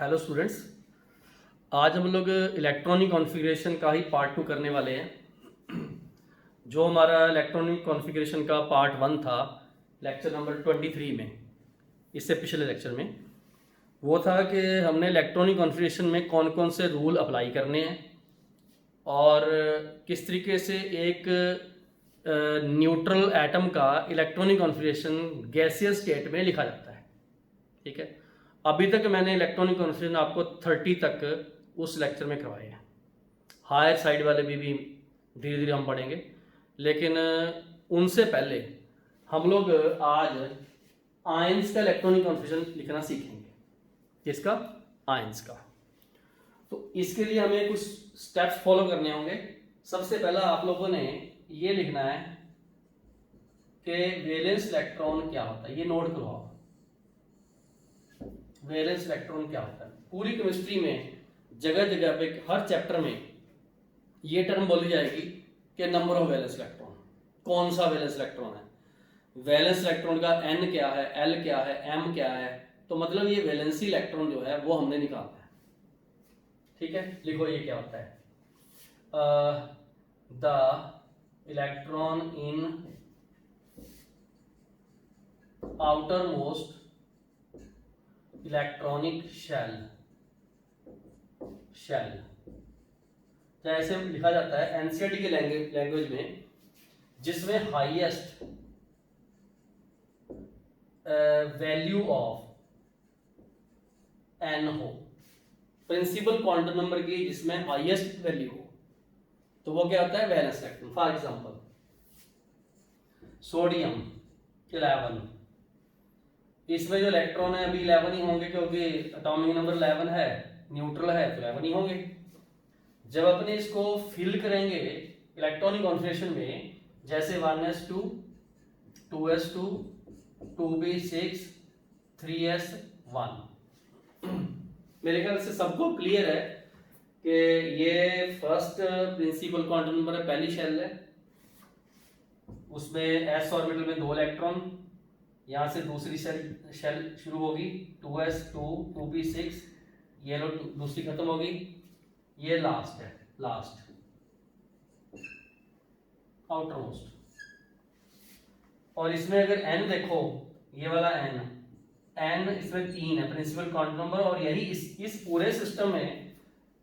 Hello students, आज हम लोग इलेक्ट्रॉनिक कॉन्फ़िगरेशन का ही पार्ट 2 करने वाले हैं। जो हमारा इलेक्ट्रॉनिक कॉन्फ़िगरेशन का पार्ट 1 था लेक्चर नंबर 23 में, इससे पिछले लेक्चर में वो था कि हमने इलेक्ट्रॉनिक कॉन्फ़िगरेशन में कौन कौन से रूल अप्लाई करने हैं और किस तरीके से एक न्यूट्रल एटम का इलेक्ट्रॉनिक कॉन्फ़िगरेशन गैसियस स्टेट में लिखा जाता है। ठीक है, अभी तक मैंने इलेक्ट्रॉनिक कॉन्फ़िगरेशन आपको 30 तक उस लेक्चर में करवाए हैं। हायर साइड वाले भी धीरे धीरे हम पढ़ेंगे, लेकिन उनसे पहले हम लोग आज आयंस का इलेक्ट्रॉनिक कॉन्फ़िगरेशन लिखना सीखेंगे। किसका? आयंस का। तो इसके लिए हमें कुछ स्टेप्स फॉलो करने होंगे। सबसे पहला आप लोगों ने ये लिखना है कि वैलेंस इलेक्ट्रॉन क्या होता है। ये नोट करो आप, वैलेंस इलेक्ट्रॉन क्या होता है। पूरी केमिस्ट्री में जगह जगह पे हर चैप्टर में ये टर्म बोली जाएगी कि नंबर ऑफ वैलेंस इलेक्ट्रॉन, कौन सा वैलेंस इलेक्ट्रॉन है, वैलेंस इलेक्ट्रॉन का n क्या है, l क्या है, m क्या है। तो मतलब ये वैलेंसी इलेक्ट्रॉन जो है वो हमने निकालना है। ठीक है, लिखो ये क्या होता है। The electron in outermost electronic shell जैसे लिखा जाता है एनसीईआरटी के लैंग्वेज में, जिसमें हाईएस्ट वैल्यू ऑफ एन हो, प्रिंसिपल क्वांटम नंबर की जिसमें हाईएस्ट वैल्यू हो, तो वो क्या होता है? Valence electron. For example sodium 11, इसमें जो इलेक्ट्रॉन है अभी 11 ही होंगे, क्योंकि एटॉमिक नंबर 11 है, न्यूट्रल है तो 11 ही होंगे। जब अपने इसको फिल करेंगे इलेक्ट्रॉनिक कॉन्फ़िगरेशन में, जैसे 1s2 2s2 2p6 3s1, मेरे ख्याल से सबको क्लियर है कि ये फर्स्ट प्रिंसिपल क्वांटम नंबर है, पहली शेल है, उसमें s ऑर्बिटल में 2 इलेक्ट्रॉन, यहाँ से दूसरी शेल शुरू होगी 2s2 2p6, ये लो दूसरी खत्म होगी, ये लास्ट है, लास्ट आउटर मोस्ट। और इसमें अगर n देखो, ये वाला n इसमें 3 है प्रिंसिपल क्वांटम नंबर, और यही इस पूरे सिस्टम में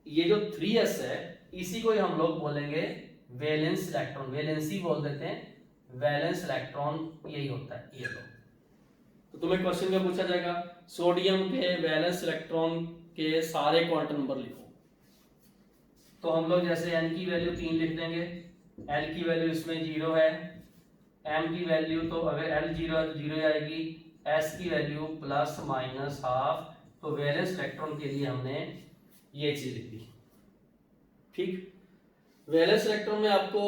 ये जो 3s है, इसी को ही हम लोग बोलेंगे वैलेंस इलेक्ट्रॉन, वैलेंसी बोल देते हैं, वैलेंस इलेक्ट्रॉन यही होता है। ये लो, तो तुम्हें क्वेश्चन में पूछा जाएगा सोडियम के वैलेंस इलेक्ट्रॉन के सारे क्वांटम नंबर लिखो। तो हम लोग जैसे n की वैल्यू 3 लिख देंगे, l की वैल्यू इसमें 0 है, m की वैल्यू तो अगर l 0 है तो 0 आएगी, s की वैल्यू प्लस माइनस हाफ। तो वैलेंस इलेक्ट्रॉन के लिए हमने ये चीज लिख दी। ठीक, वैलेंस इलेक्ट्रॉन में आपको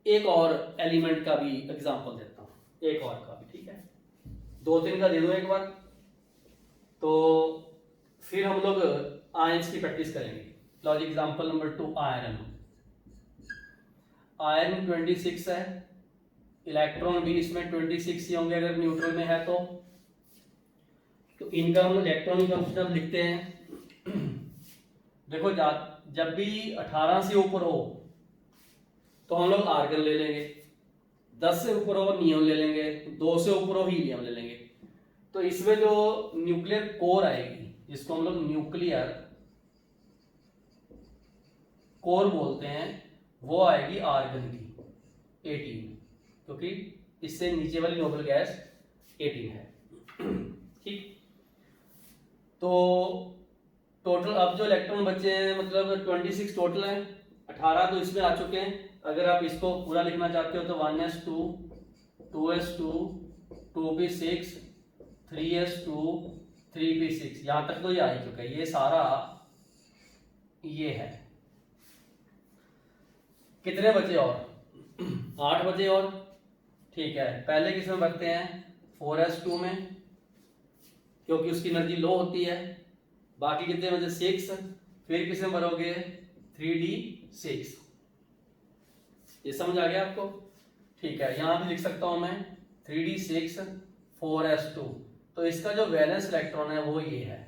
एक और एलिमेंट का भी एग्जांपल देता हूँ, एक और का भी। ठीक है, 2-3 का दे दो एक बार, तो फिर हम लोग आयंस की प्रैक्टिस करेंगे। Logic example number 2, iron. Iron 26 है, इलेक्ट्रॉन भी इसमें 26 ही होंगे अगर न्यूट्रल में है तो इनका हम इलेक्ट्रॉनिक कॉन्फ़िगरेशन लिखते हैं। देखो, जब भी 18 से ऊपर हो तो हम लोग आर्गन ले लेंगे, 10 से ऊपर हो नियॉन ले लेंगे, 2 से ऊपर हो हीलियम ले लेंगे। तो इसमें जो न्यूक्लियर कोर आएगी, जिसको हम लोग न्यूक्लियर कोर बोलते हैं, वो आएगी आर्गन की 18, क्योंकि इससे नीचे वाली नोबल गैस 18 है। ठीक, तो टोटल अब जो इलेक्ट्रॉन बचे हैं, मतलब 26 टोटल है, 18 तो इसमें आ चुके हैं। अगर आप इसको पूरा लिखना चाहते हो तो 1s2 2s2 2p6 3s2 3p6, यहां तक तो ये आ ही चुका है, ये सारा ये है। कितने बचे और? 8 बचे और। ठीक है, पहले किसमें भरते हैं? 4s2 में, क्योंकि उसकी एनर्जी लो होती है। बाकी कितने बचे? 6। फिर किसमें भरोगे? 3d6। ये समझ आ गया आपको? ठीक है, यहां भी लिख सकता हूं मैं 3d6 4s2। तो इसका जो वैलेंस इलेक्ट्रॉन है वो ये है।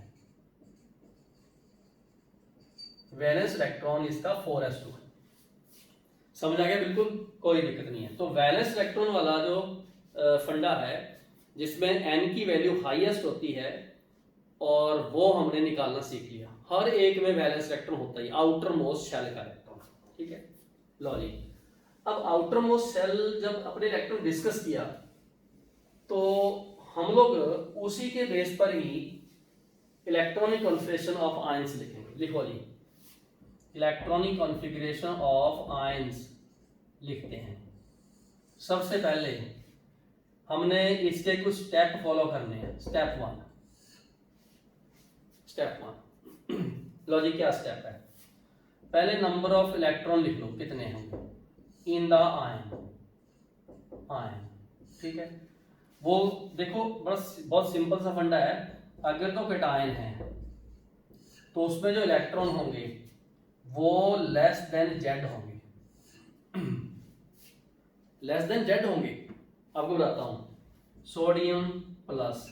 वैलेंस इलेक्ट्रॉन इसका 4s2 है। समझ आ गया? बिल्कुल कोई दिक्कत नहीं है। तो वैलेंस इलेक्ट्रॉन वाला जो फंडा है जिसमें n की वैल्यू हाईएस्ट होती है और वो हमने निकालना सीख लिया। हर एक में वैलेंस इलेक्ट्रॉन होता ही, आउटर मोस्ट शेल का इलेक्ट्रॉन। ठीक है, लो जी। अब आउटर मोस्ट शेल जब अपने इलेक्ट्रॉन डिस्कस किया तो हम लोग उसी के बेस पर ही इलेक्ट्रॉनिक कॉन्फ़िगरेशन ऑफ आयंस लिखेंगे। लिखो जी, इलेक्ट्रॉनिक कॉन्फ़िगरेशन ऑफ आयंस लिखते हैं। सबसे पहले हमने इसके कुछ स्टेप फॉलो करने हैं। स्टेप वन लो जी, क्या स्टेप है? पहले नंबर ऑफ इलेक्ट्रॉन लिख लो, कितने होंगे इन द आयन। ठीक है, वो देखो बस बहुत सिंपल सा फंडा है। अगर तो कैटायन है तो उसमें जो इलेक्ट्रॉन होंगे वो लेस देन जेड होंगे। लेस देन जेड होंगे, आपको बताता हूं। सोडियम प्लस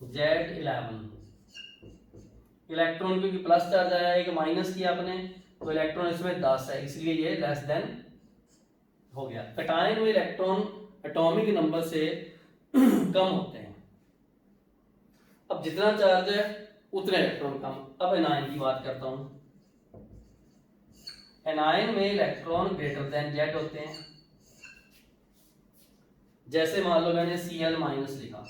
Z11 इलेक्ट्रॉन, क्योंकि प्लस चार्ज आया एक माइनस किया आपने तो इलेक्ट्रॉन इसमें 10 है, इसलिए ये लेस देन हो गया। कैटायन में इलेक्ट्रॉन एटॉमिक नंबर से कम होते हैं। अब जितना चार्ज है उतने इलेक्ट्रॉन कम। अब एनायन की बात करता हूं। एनायन में इलेक्ट्रॉन ग्रेटर देन जेड होते हैं। जैसे मान लो मैंने Cl माइनस लिखा,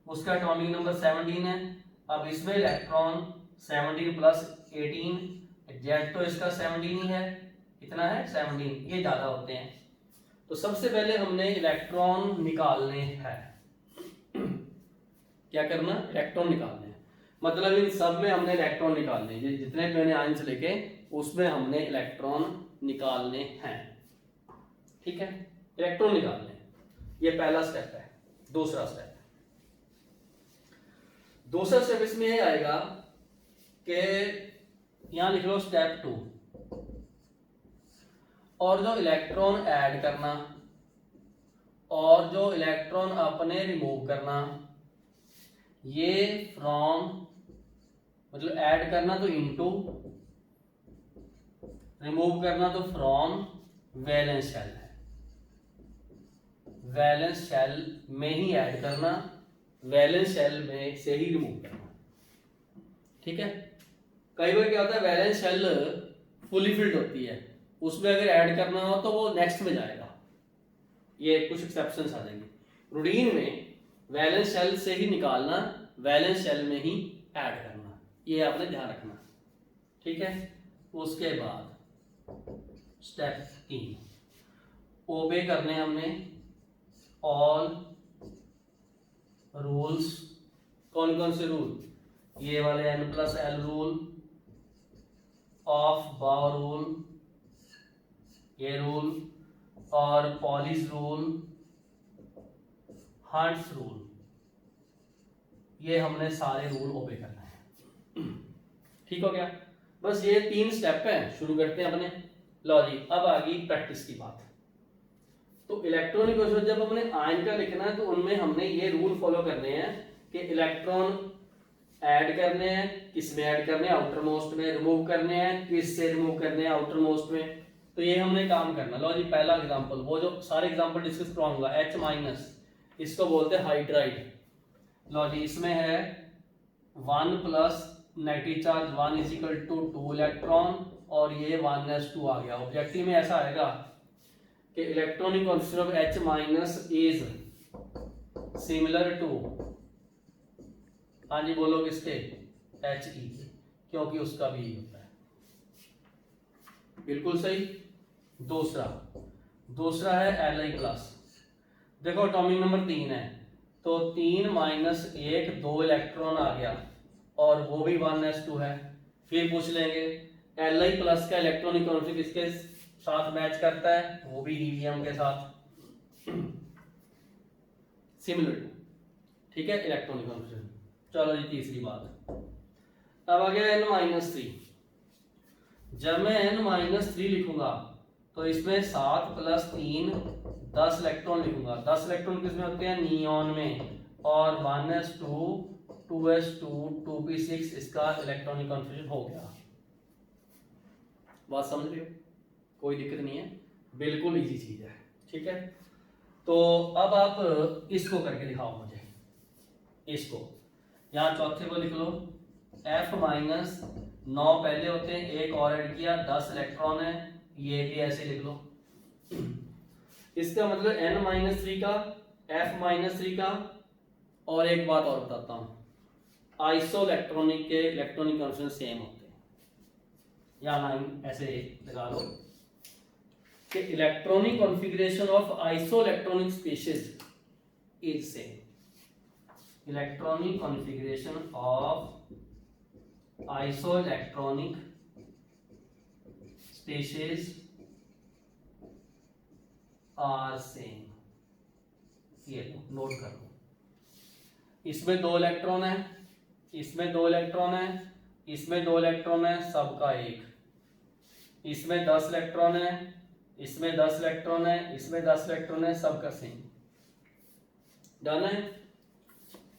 उसका एटॉमिक नंबर 17 है। अब इसमें इलेक्ट्रॉन 17 प्लस 18, जेड तो इसका 17 ही है, कितना है 17, ये ज्यादा होते हैं। तो सबसे पहले हमने इलेक्ट्रॉन निकालने हैं। क्या करना? इलेक्ट्रॉन निकालने हैं। मतलब इन सब में हमने इलेक्ट्रॉन निकालने हैं, जितने मैंने आयंस लेके उसमें हमने इलेक्ट्रॉन निकालने हैं। ठीक है, इलेक्ट्रॉन निकालने, ये पहला स्टेप है। दूसरा स्टेप इसमें ये आएगा कि यहां लिख लो स्टेप 2, और जो इलेक्ट्रॉन ऐड करना और जो इलेक्ट्रॉन अपने रिमूव करना, ये फ्रॉम मतलब ऐड करना तो इनटू, रिमूव करना तो फ्रॉम वैलेंस शेल है। वैलेंस शेल में ही ऐड करना, वैलेंस शेल में से ही रिमूव करना। ठीक है, कई बार क्या होता है वैलेंस शेल फुली फिल्ड होती है, उसमें अगर ऐड करना हो तो वो नेक्स्ट में जाएगा। ये कुछ एक्सेप्शंस आ जाएंगे। रूटीन में वैलेंस शेल से ही निकालना, वैलेंस शेल में ही ऐड करना, ये आपने ध्यान रखना। ठीक है, उसके बाद स्टेप 3 ओबे करने हमने ऑल रूल्स। कौन कौन से रूल? ये वाले n+l रूल, ऑफ बाउ रूल, ये रूल, और पॉलिश रूल, हंट्स रूल, ये हमने सारे रूल ओबे करना है। ठीक हो गया? बस ये 3 स्टेप है। शुरू करते हैं अपने। लो जी, अब आ गई प्रैक्टिस की बात। तो इलेक्ट्रॉनिक क्वेश्चन जब हमने आयन का लिखना है तो उनमें हमने ये रूल फॉलो करने हैं कि इलेक्ट्रॉन ऐड करने हैं, किस में ऐड करने हैं, आउटर मोस्ट में, रिमूव करने हैं, किस से रिमूव करने हैं, आउटर मोस्ट में। तो ये हमने काम करना। लो जी, पहला एग्जांपल, वो जो सारे एग्जांपल डिस्कस कराऊंगा, H-, इसको बोलते हैं हाइड्राइड। लो जी, इसमें है 1 प्लस नेगेटिव चार्ज 1 = 2 इलेक्ट्रॉन, और ये 1s2 आ गया। ऑब्जेक्टिव में ऐसा आएगा कि electronic configuration of H- is similar to, हाँ जी बोलो किसके? He, क्योंकि उसका भी होता है। बिल्कुल सही। दूसरा है Li+। देखो एटॉमिक नंबर 3 है तो 3 - 1 2 इलेक्ट्रॉन आ गया, और वो भी 1s2 है। फिर पूछ लेंगे Li+ का इलेक्ट्रॉनिक कॉन्फिगरेशन किसके साथ मैच करता है? वो भी हीलियम के साथ, सिमिलर टू। ठीक है, इलेक्ट्रॉनिक कॉन्फिगरेशन। चलो जी, तीसरी बात। अब आ गया n-3। जब मैं n-3 लिखूंगा तो इसमें 7 + 3 10 इलेक्ट्रॉन लिखूंगा। 10 इलेक्ट्रॉन किसमें होते हैं? नियॉन में। और 1s2 2s2 2p6 इसका इलेक्ट्रॉनिक कॉन्फिगरेशन हो गया। बात समझ रहे हो? कोई दिक्कत नहीं है, बिल्कुल इजी चीज है, ठीक है। तो अब आप इसको करके दिखाओ मुझे, इसको यहाँ चौथे को लिख लो, F माइनस 9 पहले होते हैं, एक और ऐड किया, 10 इलेक्ट्रॉन है, ये भी ऐसे लिख लो। इसका मतलब N-3 का, F-3 का, और एक बात और बताता हूं, आइसो इलेक्ट्रॉनिक के इलेक्ट्रॉनिक कॉन्फिगरेशन सेम होते हैं, या लाइन ऐसे लगा लो कि electronic configuration of isoelectronic species is same. Electronic configuration of isoelectronic species are same. ये नोट कर लो, इसमें 2 इलेक्ट्रॉन है, इसमें 2 इलेक्ट्रॉन है, इसमें 2 इलेक्ट्रॉन है, सबका एक, इसमें 10 इलेक्ट्रॉन है, इसमें 10 इलेक्ट्रॉन है, इसमें 10 इलेक्ट्रॉन है, सबका सेम। डन है।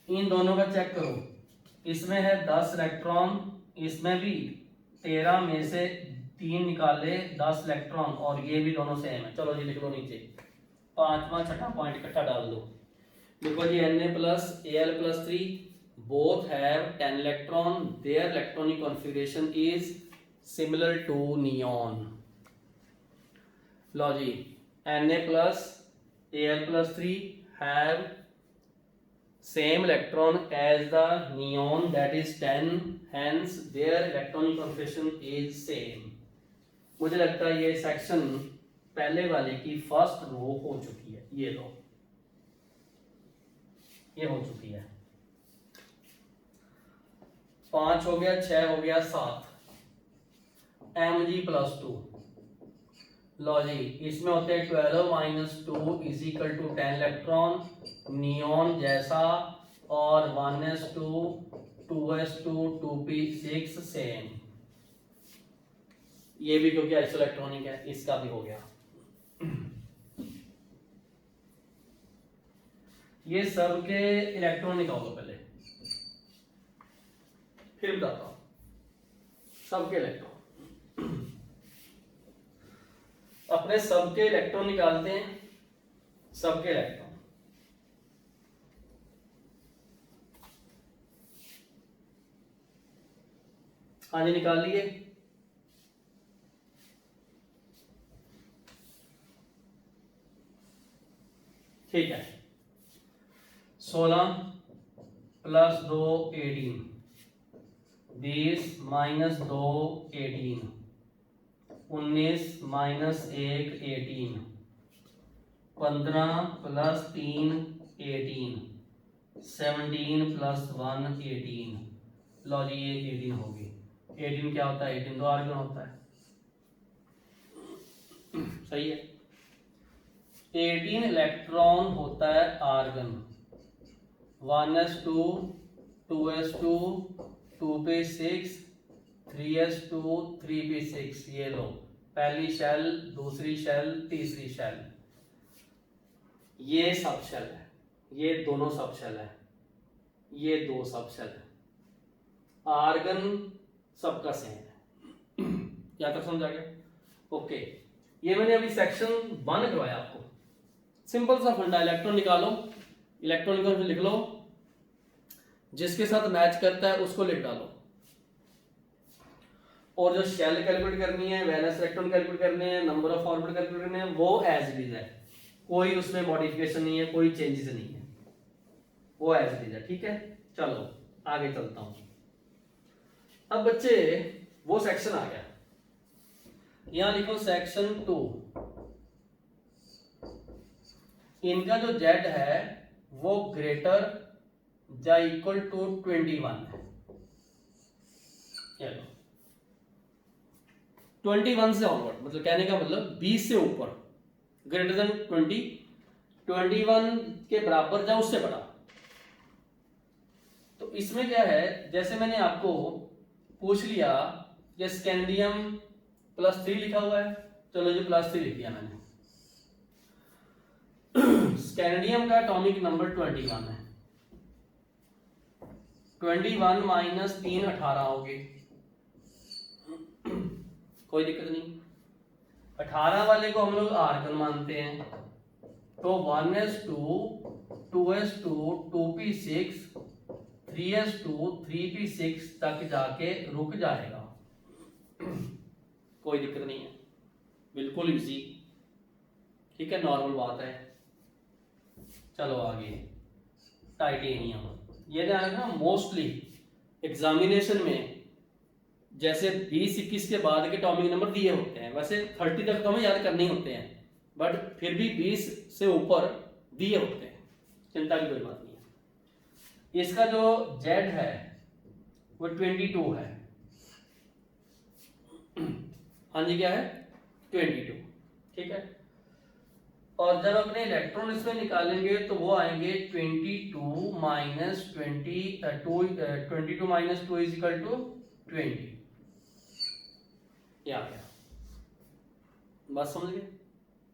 इन दोनों का चेक करो, इसमें है 10 इलेक्ट्रॉन, इसमें भी 13 में से 3 निकाले 10 इलेक्ट्रॉन, और ये भी दोनों सेम है। चलो जी लिख लो नीचे, 5वां 6वां पॉइंट इकट्ठा डाल दो। देखो जी Na plus Al+3 both have 10 electron, their electronic configuration is similar to neon। लो जी, Na plus Al+3 have same electron as the neon, that is 10, hence their electronic configuration is same। मुझे लगता है ये सेक्शन पहले वाले की first row हो चुकी है, ये लो, ये हो चुकी है। 5 हो गया, 6 हो गया, 7 Mg+2। लो जी, इसमें होते हैं 12 - 2 = 10 इलेक्ट्रॉन, नियॉन जैसा, और 1s2 2s2 2p6 सेम। ये भी क्योंकि आइसो इलेक्ट्रॉनिक है, इसका भी हो गया। ये सब के इलेक्ट्रॉन निकालो पहले, फिर बताता हूं सबके इलेक्ट्रॉन। अपने सबके इलेक्ट्रॉन निकालते हैं, सबके इलेक्ट्रॉन। हाँ जी, निकाल लिए। ठीक है, 16 + 2 18, 20 - 2 18, 19 - 1 18, 15 + 3 18, 17 + 1 18। लो जी, ये 18 होगी। 18 क्या होता है? 18 तो आर्गन होता है, सही है। 18 इलेक्ट्रॉन होता है argon, 1s2 2s2 2p6 3s2 3p6। ये लो, पहली शेल, दूसरी शेल, तीसरी शेल, ये सब शेल है, ये दोनों सब शेल है, ये 2 सब शेल है। आर्गन सबका सेम है। क्या तक समझ आ गया? ओके, ये मैंने अभी सेक्शन 1 करवाया आपको। सिंपल सा फंडा, इलेक्ट्रॉन निकालो, इलेक्ट्रॉन को लिख लो, जिसके साथ मैच करता है उसको लिख डालो, और जो शेल कैलकुलेट करनी है, वैलेंस इलेक्ट्रॉन कैलकुलेट करने हैं, नंबर ऑफ ऑर्बिटल कैलकुलेट करने हैं, वो एज इट इज है, कोई उसमें मॉडिफिकेशन नहीं है, कोई चेंजेस नहीं है, वो एज इट इज है। ठीक है, चलो आगे चलता हूं। अब बच्चे, वो सेक्शन आ गया, यहां लिखो सेक्शन 2। इनका जो Z है वो ग्रेटर या इक्वल टू 21 है। चलो 21 से ऑनवर्ड, मतलब कहने का मतलब 20 से ऊपर, ग्रेटर देन 20, 21 के बराबर या उससे बड़ा। तो इसमें क्या है, जैसे मैंने आपको पूछ लिया, ये स्कैंडियम +3 लिखा हुआ है, चलो जी +3 लिख दिया मैंने। स्कैंडियम का एटॉमिक नंबर 21 है, 21 - 3 18 हो गए, कोई दिक्कत नहीं। 18 वाले को हम लोग आर्गन मानते हैं, तो 1s2 2s2 2p6 3s2 3p6 तक जाके रुक जाएगा। कोई दिक्कत नहीं है, बिल्कुल इजी, ठीक है, नॉर्मल बात है। चलो आगे, टाइटेनियम। ये ध्यान रखना, मोस्टली एग्जामिनेशन में जैसे 20-21 के बाद के एटॉमिक नंबर दिए होते हैं, वैसे 30 तक तो हमें याद करने होते हैं, बट फिर भी 20 से ऊपर दिए होते हैं, चिंता की कोई बात नहीं है। इसका जो Z है वो 22 है। हाँ जी, क्या है? 22, ठीक है। और जब अपने इलेक्ट्रॉन इसमें निकालेंगे तो वो आएंगे 22 माइनस 2 इज इक्वल टू 20। ये आ गया, बात समझ गए?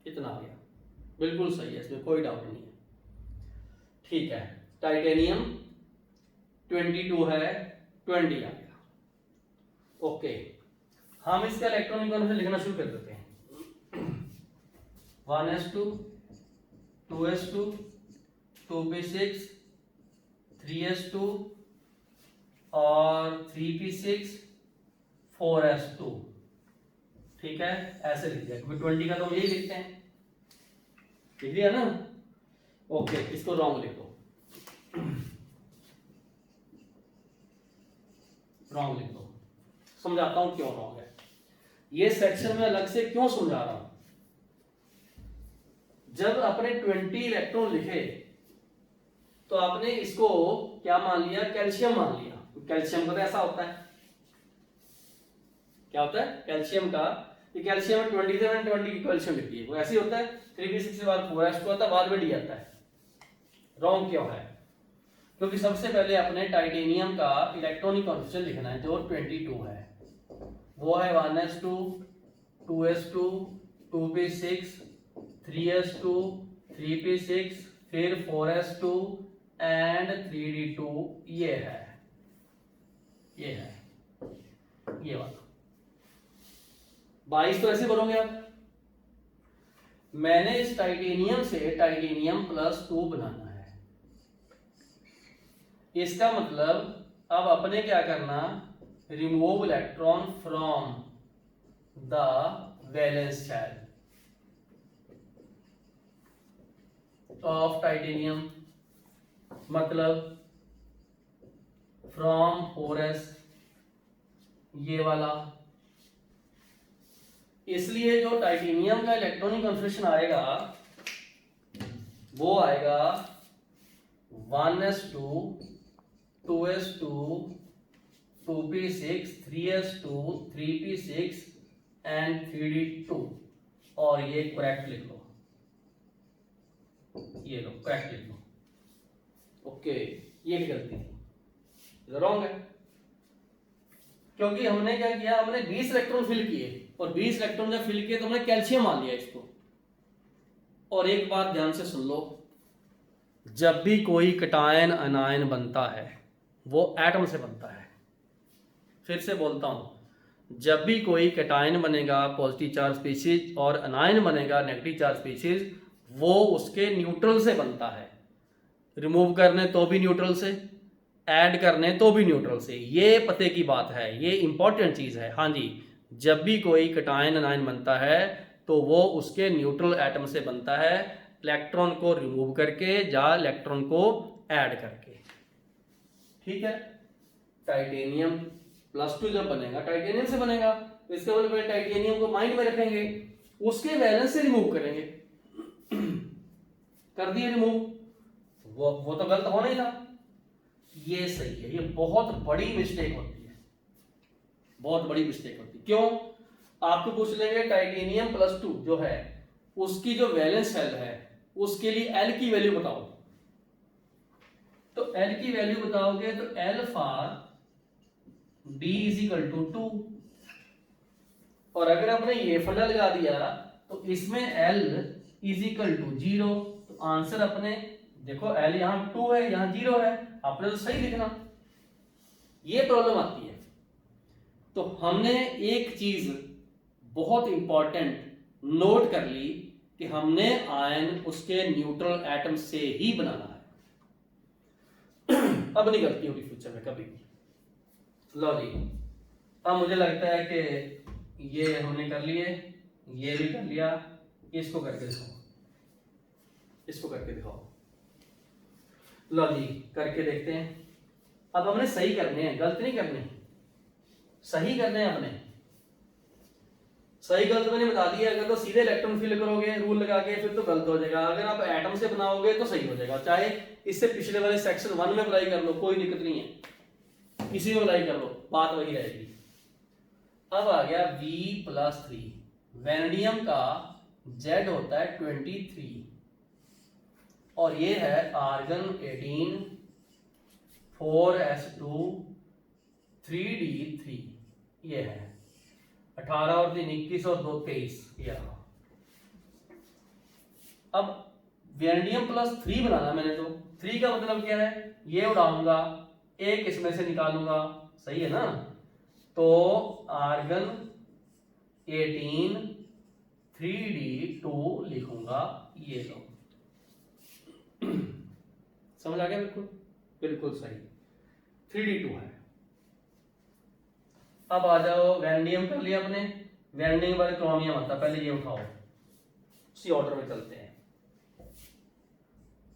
इतना आ गया, बिल्कुल सही है, इसमें कोई डाउट नहीं है। ठीक है, टाइटेनियम 22 है, 20 आ गया। ओके, हम इसका इलेक्ट्रॉनिक कॉन्फिगरेशन लिखना शुरू कर देते हैं। 1s2 2s2 2p6 3s2 और 3p6 4s2, ठीक है, ऐसे लिख दिया, क्योंकि 20 का तो हम यही लिखते हैं, लिख दिया ना। ओके, इसको रॉन्ग लिखो, रॉन्ग लिख दो। समझाता हूं क्यों रॉन्ग है, ये सेक्शन में अलग से क्यों समझा रहा हूं। जब अपने 20 इलेक्ट्रॉन लिखे तो आपने इसको क्या मान लिया? कैल्शियम मान लिया। कैल्शियम का तो ऐसा होता है, क्या होता है कैल्शियम का, ये कैल्शियम 20 से मैंने 20 की कैल्शियम लिखी है, वो ऐसे ही होता है। 3p6 के बाद 4s2 आता है, बाद में डी आता है। रॉन्ग क्यों है? क्योंकि सबसे पहले अपने टाइटेनियम का इलेक्ट्रॉनिक कॉन्फिगरेशन लिखना है, जो 22 है, वो है 1s2 2s2 2p6 3s2 3p6 फिर 4s2 एंड 3d2। ये है, ये है, ये वाला 22 तो ऐसे भरोगे आप। मैंने इस टाइटेनियम से टाइटेनियम +2 बनाना है, इसका मतलब अब अपने क्या करना, remove electron from the valence shell of titanium, मतलब फ्रॉम 4s, ये वाला। इसलिए जो टाइटेनियम का इलेक्ट्रॉनिक कॉन्फिगरेशन आएगा वो आएगा 1s2 2s2 2p6 3s2 3p6 and 3d2। और ये करेक्ट लिख लो, ये लो करेक्ट लिख लो। ओके, ये भी गलती थी, रॉन्ग है, क्योंकि हमने क्या किया, हमने 20 इलेक्ट्रॉन फिल किए, और 20 इलेक्ट्रॉन जब फिल किए तो हमने कैल्शियम मान लिया इसको। और एक बात ध्यान से सुन लो, जब भी कोई कटायन अनायन बनता है वो एटम से बनता है। फिर से बोलता हूं, जब भी कोई कटायन बनेगा पॉजिटिव चार्ज स्पीशीज और अनायन बनेगा नेगेटिव चार्ज स्पीशीज, वो उसके न्यूट्रल से बनता है। रिमूव करने तो भी न्यूट्रल से, ऐड करने तो भी न्यूट्रल से। ये पते की बात है, ये इंपॉर्टेंट चीज है। हाँ जी, जब भी कोई कटायन अनायन बनता है तो वो उसके न्यूट्रल एटम से बनता है, इलेक्ट्रॉन को रिमूव करके या इलेक्ट्रॉन को ऐड करके, ठीक है। टाइटेनियम +2 जब बनेगा टाइटेनियम से बनेगा, तो इसका मतलब टाइटेनियम को माइंड में रखेंगे, उसके वैलेंस से रिमूव करेंगे। कर दिए रिमूव, वो तो गलत होना ही था, ये सही है। ये बहुत बड़ी मिस्टेक होती है, बहुत बड़ी मिस्टेक होती है। क्यों? आपको पूछ लेंगे टाइटेनियम +2 जो है उसकी जो वैलेंस शेल है उसके लिए L की वैल्यू बताओ, तो L की वैल्यू बताओगे तो L फॉर D = 2। और अगर आपने ये फंडा लगा दिया तो इसमें L = 0, तो आंसर अपने देखो L यहां 2 है, यहां 0 है, आपने तो सही लिखना। ये प्रॉब्लम आती है। तो हमने एक चीज बहुत इंपॉर्टेंट नोट कर ली कि हमने आयन उसके न्यूट्रल एटम से ही बनाना है। अब नहीं गलती होगी फ्यूचर में कभी भी। लो जी, अब मुझे लगता है कि ये हमने कर लिए, ये भी कर लिया, इसको करके दिखाओ, इसको करके दिखाओ। लो जी, करके देखते हैं। अब हमने सही करने हैं, गलत नहीं करने, सही करने हैं हमने। सही गलत मैंने बता दिया। अगर तो सीधे इलेक्ट्रॉन फिल करोगे रूल लगा के फिर तो गलत हो जाएगा। अगर आप एटम से बनाओगे तो सही हो जाएगा। चाहे इससे पिछले वाले सेक्शन 1 में अप्लाई कर लो, कोई दिक्कत नहीं है, किसी में अप्लाई कर लो, बात वही रहेगी। अब आ गया V+3। वैनेडियम का Z होता है 23 और ये है आर्गन 18 4s2 3d3। ये है 18 और 3 21 और 2 23। ये रहा। अब वैनेडियम +3 बनाना मैंने, तो 3 का मतलब क्या है, ये उड़ाऊंगा, एक इसमें से निकालूंगा, सही है ना। तो आर्गन 18 3d2 लिखूंगा, ये लो। समझ आ गया? बिल्कुल बिल्कुल सही, 3d2 है। अब आ जाओ, वैनेडियम कर लिया अपने। वैनेडियम के बाद क्रोमियम आता, पहले ये उठाओ, उसी ऑर्डर में चलते हैं।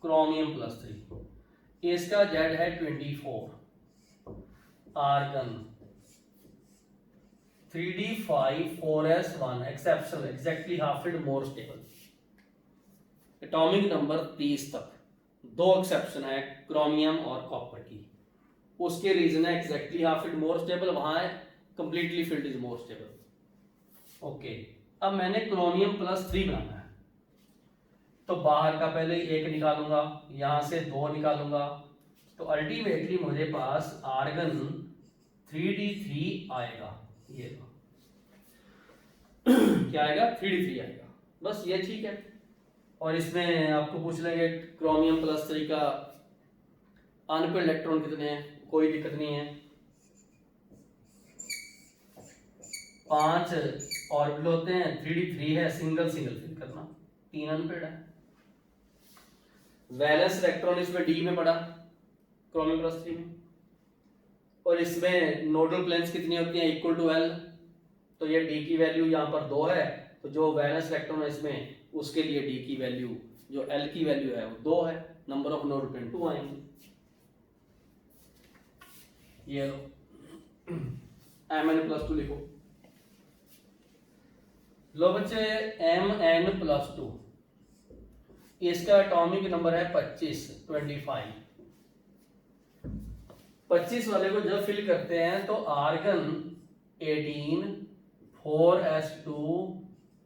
क्रोमियम +3, इसका Z है 24, argon 3d5 4s1 exceptional exactly half filled more stable. Atomic number 30 तक 2 एक्सेप्शन है, क्रोमियम और कॉपर की। उसके रीजन है exactly half filled more stable, वहां है completely filled is more stable. Okay, अब मैंने क्रोमियम +3 बनाना है, तो बाहर का पहले 1 निकालूंगा, यहां से 2 निकालूंगा, तो अल्टीमेटली मुझे पास आर्गन 3d3 आएगा। ये क्या आएगा? 3d3 आएगा। बस ये ठीक है। और इसमें आपको पूछ लेंगे क्रोमियम +3 का अनपेड इलेक्ट्रॉन कितने हैं, कोई दिक्कत नहीं है। 5 ऑर्बिटल होते हैं, 3d3 है, सिंगल सिंगल फिल करना, 3 अनपेड है। वैलेंस इलेक्ट्रॉन इसमें डी में पड़ा क्रोमियम +3 में, और इसमें नोडल प्लेन्स कितनी होती हैं? Equal to L। तो ये डी की वैल्यू यहाँ पर 2 है, तो जो वैलेंस इलेक्ट्रॉन है इसमें, उसके लिए डी की वैल्यू, जो L की वैल्यू है वो 2 है। नंबर ऑफ नोडल प्लेन 2 आएंगे। ये लो, Mn+2 लिखो। लो बच्चे, Mn+2, इसका एटॉमिक नंबर है 25 25 वाले को जब फिल करते हैं तो आर्गन 18 4s2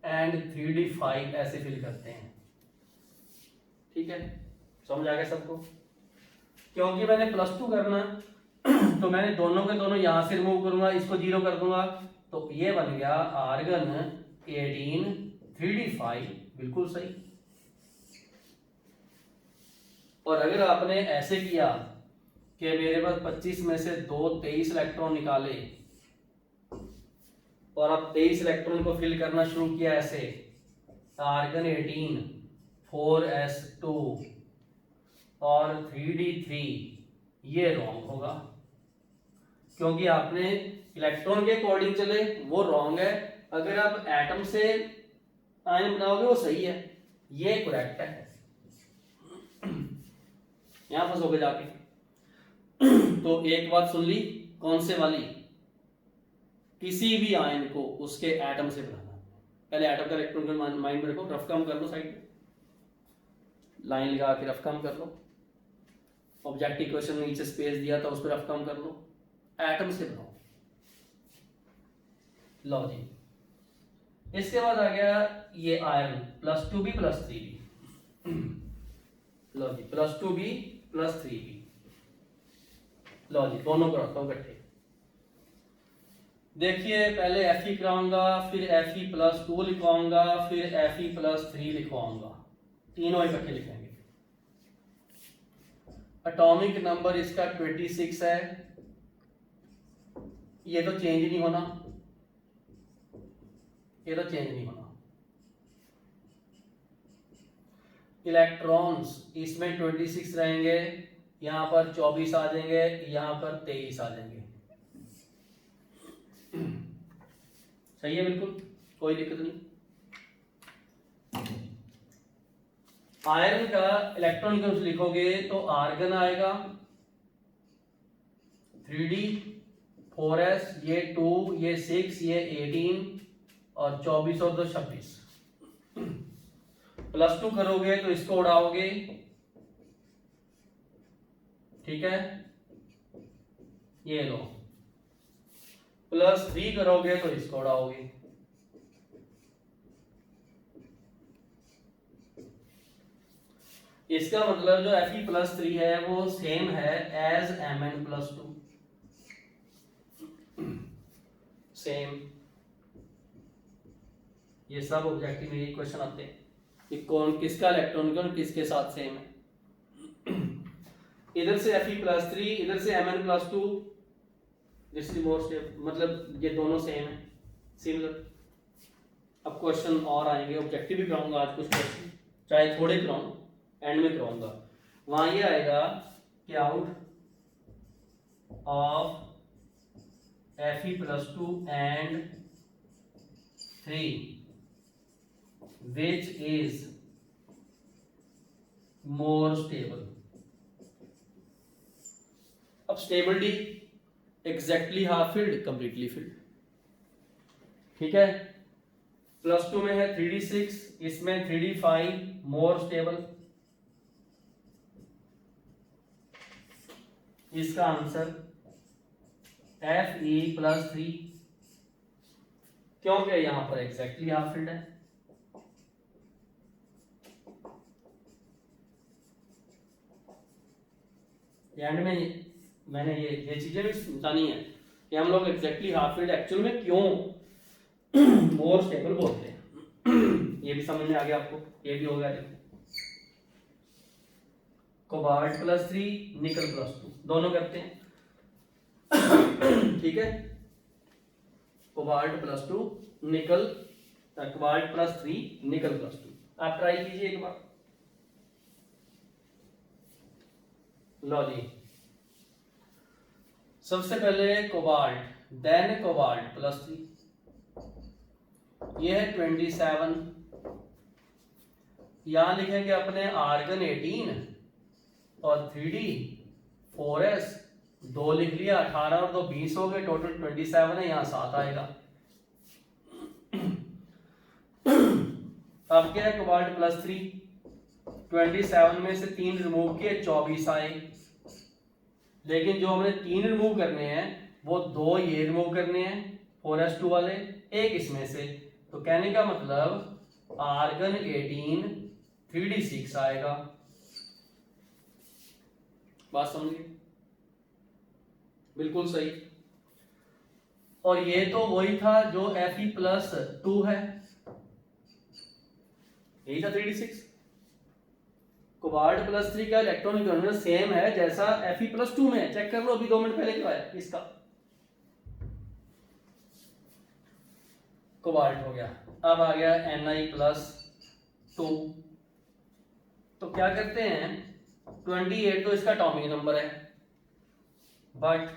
एंड 3d5 ऐसे फिल करते हैं। ठीक है, समझ आ गया सबको? क्योंकि मैंने +2 करना तो मैंने दोनों के दोनों यहां से रिमूव करूंगा, इसको 0 कर दूंगा, तो ये बन गया आर्गन 18 3d5। बिल्कुल सही। और अगर आपने ऐसे किया कि मेरे पास 25 में से 2 23 इलेक्ट्रॉन निकाले और अब 23 इलेक्ट्रॉन को फिल करना शुरू किया ऐसे, आर्गन 18 4s2 और 3d3, ये रॉन्ग होगा, क्योंकि आपने इलेक्ट्रॉन के अकॉर्डिंग चले, वो रॉन्ग है। अगर आप एटम से आयन बनाओगे वो सही है, ये करेक्ट है। यहां फंसोगे जाके। तो एक बात सुन ली, कौन से वाली? किसी भी आयन को उसके एटम से बनाना। पहले एटम का इलेक्ट्रॉन माइंड में रखो, रफ काम कर लो, साइड में लाइन लगा के रफ काम कर लो। ऑब्जेक्टिव क्वेश्चन में नीचे स्पेस दिया था, उस पर रफ काम कर लो। एटम से बनाओ। लो जी, इसके बाद आ गया ये आयरन +2b +3b। लो जी, +2b +3b। लो जी, दोनों को रखता हूं इकट्ठे। देखिए, पहले Fe कराऊंगा, फिर Fe+2 लिखवाऊंगा, फिर Fe+3 लिखवाऊंगा, तीनों इकट्ठे लिखेंगे। एटॉमिक नंबर इसका 26 है, ये तो चेंज नहीं होना। ये तो चेंज नहीं होना। इलेक्ट्रॉन्स इसमें 26 रहेंगे, यहां पर 24 आ जाएंगे, यहां पर 23 आ जाएंगे। सही है, बिल्कुल कोई दिक्कत नहीं। आयरन का इलेक्ट्रॉन केमिस्ट्री लिखोगे तो आर्गन आएगा 3D, 4s, ये 2, ये 6, ये 18 और 24 और 2 26। +2 करोगे तो इसको उड़ाओगे, ठीक है, ये लो। +3 करोगे तो इसको उड़ाओगे। इसका मतलब जो Fe+3 है वो सेम है एज Mn+2, सेम। ये सब ऑब्जेक्टिव में क्वेश्चन आते हैं कि कौन किसका इलेक्ट्रॉन कौन किसके साथ सेम है। इधर से Fe+3, इधर से Mn+2, this is more step, मतलब ये दोनों सेम है, सिमिलर। अब क्वेश्चन और आएंगे, ऑब्जेक्टिव भी कराऊंगा आज कुछ क्वेश्चन, चाहे थोड़े कराऊं, एंड में कराऊंगा। वहां ये आएगा कि out of Fe+2 and 3 which is more stable। अब stability exactly half filled, completely filled, ठीक है। +2 में है 3D6, इसमें 3D5, मोर स्टेबल। इसका आंसर Fe+3, क्योंकि यहां पर एग्जैक्टली हाफ फील्ड है। एंड में मैंने ये चीजें भी समझानी है कि हम लोग एग्जैक्टली हाफ फील्ड एक्चुअल में क्यों मोर स्टेबल बोलते हैं। ये भी समझ में आ गया आपको, ये भी हो गया। देखो कोबाल्ट +3, निकल +2 दोनों करते हैं, ठीक है। कोबाल्ट +2 निकल, कोबाल्ट +3 निकल +2। आप ट्राई कीजिए एक बार। लो जी, सबसे पहले कोबाल्ट, देन कोबाल्ट +3, ये है 27। यहां लिखेंगे अपने आर्गन 18 और 3D 4s, 2 लिख लिया, 18 और 2 20 हो गए, टोटल 27 है, यहां 7 आएगा। अब क्या है कोबाल्ट +3, 27 में से 3 रिमूव किए, 24 आए। लेकिन जो हमने 3 रिमूव करने हैं वो 2 ये रिमूव करने हैं 4s2 वाले, एक इसमें से। तो कहने का मतलब आर्गन 18 3D6 आएगा। बात समझिए, बिल्कुल सही। और ये तो वही था जो Fe+2 है, यही था 3D6। कोबाल्ट +3 का इलेक्ट्रॉनिक कॉन्फिगरेशन सेम है जैसा Fe+2 में, चेक कर लो, अभी 2 मिनट पहले करवाया इसका। कोबाल्ट हो गया। अब आ गया Ni+2। तो क्या करते हैं, 28 तो इसका एटॉमिक नंबर है, बट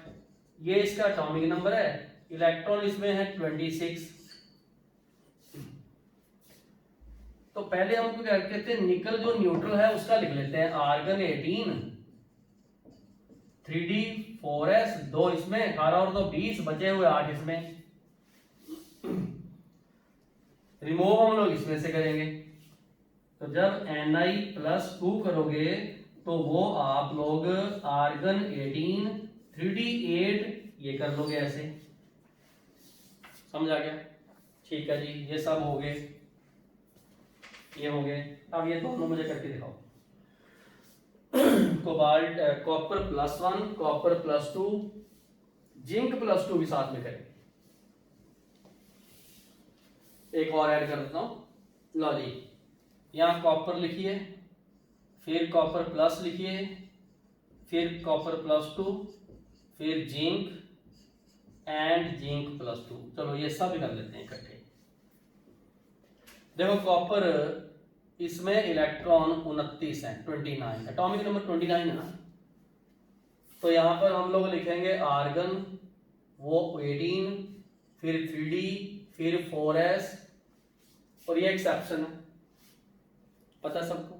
ये इसका एटॉमिक नंबर है, इलेक्ट्रॉन इसमें है 26। तो पहले हम क्या कहते हैं, निकल जो न्यूट्रल है उसका लिख लेते हैं, आर्गन 18 3D 4s, 2 इसमें, 18 और 2 20, बचे हुए 8 इसमें। रिमूव हम लोग इसमें से करेंगे। तो जब Ni+2 करोगे तो वो आप लोग आर्गन 18 3D8 ये कर लोगे ऐसे। समझ आ गया? ठीक है जी, ये सब हो गए, ये हो गए। अब ये दोनों मुझे करके दिखाओ। कोबाल्ट कॉपर +1, कॉपर +2, जिंक +2 भी साथ में करेंगे। एक और ऐड कर देता हूं। लो जी, यहां कॉपर लिखिए, फिर कॉपर प्लस लिखिए, फिर कॉपर +2, फिर जिंक एंड जिंक +2। चलो ये सब कर लेते हैं इकट्ठे। देखो कॉपर इसमें इलेक्ट्रॉन 29 है, 29 एटॉमिक नंबर 29 है ना। तो यहाँ पर हम लोग लिखेंगे आर्गन वो 18, फिर 3D, फिर 4s, और ये एक्सेप्शन है, पता है सबको,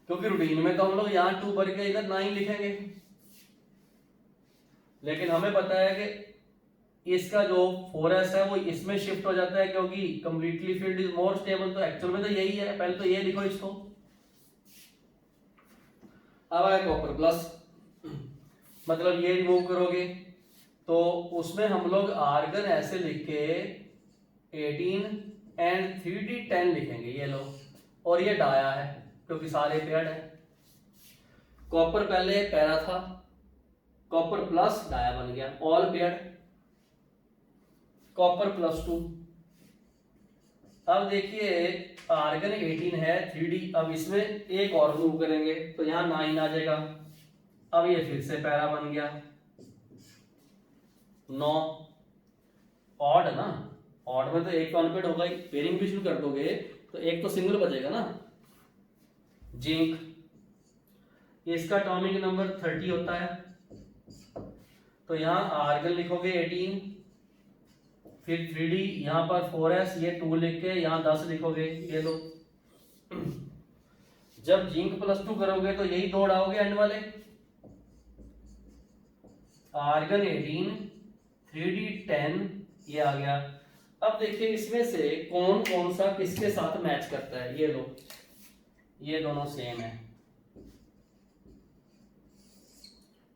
क्योंकि रूटीन में तो हम लोग यहाँ 2 भर के इधर 9 लिखेंगे, लेकिन हमें पता है कि इसका जो 4s है वो इसमें शिफ्ट हो जाता है, क्योंकि completely field is more stable. तो एक्चुअल में तो यही है, पहले तो ये लिखो इसको। अब आया कॉपर प्लस, मतलब ये रिमूव करोगे तो उसमें हम लोग आर्गन ऐसे लिख के 18 एंड 3D 10 लिखेंगे, ये लो, और ये डाया है क्योंकि सारे पेयर्ड है। कॉपर पहले पैरा था, कॉपर प्लस डाया बन गया, ऑल पेयर्ड। कॉपर प्लस 2, अब देखिए आर्गन 18 है 3D, अब इसमें एक और मूव करेंगे तो यहाँ 9 आ जाएगा। अब ये फिर से पैरा बन गया 9, ऑड ना, ऑड में तो एक कॉन्पेड होगा ही, पेयरिंग भी शुरू कर दोगे तो एक तो सिंगल बचेगा ना। जिंक, इसका एटॉमिक नंबर 30 होता है, तो यहाँ आर्गन लिखोगे 18, फिर 3D, यहाँ पर 4s, ये 2 लिख के यहाँ 10 लिखोगे, ये लो। जब जिंक प्लस 2 करोगे तो यही दो उड़ाओगे एंड वाले, आर्गन 18, 3D 10, ये आ गया। अब देखिए इसमें से कौन कौन सा किसके साथ मैच करता है, ये लो, ये दोनों सेम है,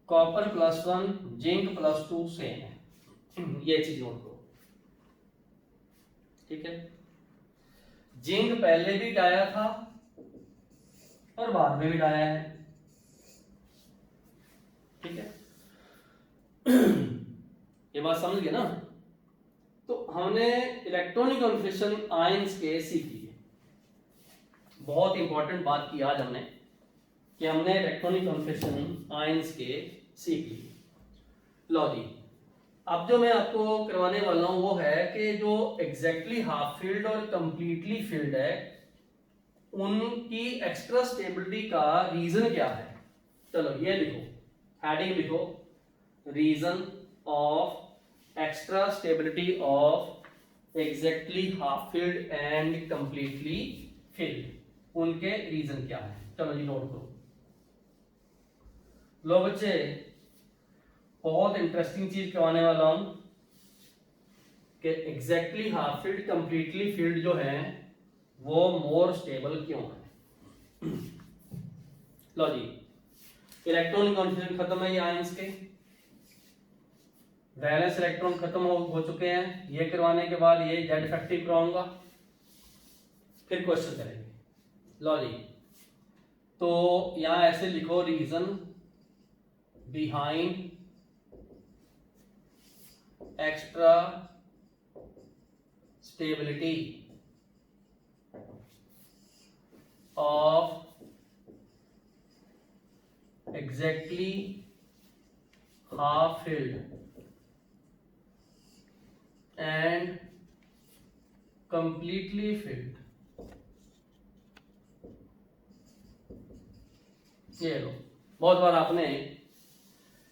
copper plus 1, zinc plus 2 same है, ये चीज नोट करो, ठीक है। जिंक पहले भी डाया था और बाद में भी डाया है, ठीक है। ये बात समझ गए ना। तो हमने इलेक्ट्रॉनिक कॉन्फिगरेशन आयंस के सीख लिए, बहुत इंपॉर्टेंट बात की आज हमने कि हमने इलेक्ट्रॉनिक कॉन्फिगरेशन आयंस के सीख लिए। लो जी, अब जो मैं आपको करवाने वाला हूं वो है कि जो एग्जैक्टली हाफ फील्ड और कंप्लीटली फील्ड है उनकी एक्स्ट्रा स्टेबिलिटी का रीजन क्या है। चलो ये लिखो, हेडिंग लिखो, reason of extra stability of exactly half filled and completely filled, उनके रीजन क्या है। चलो जी नोट करो। लो बच्चे, बहुत इंटरेस्टिंग चीज करवाने वाला हूं कि exactly half field completely field जो है वो मोर स्टेबल क्यों है। लो जी, इलेक्ट्रॉनिक कॉन्फिगरेशन खत्म है ये आयंस के, वैलेंस इलेक्ट्रॉन खत्म हो चुके हैं। ये करवाने के बाद ये जेड इफेक्टिव कराऊंगा, फिर क्वेश्चन करेंगे। लो जी, तो यहां ऐसे लिखो, reason behind extra stability of exactly half filled and completely filled। ये लो, बहुत बार आपने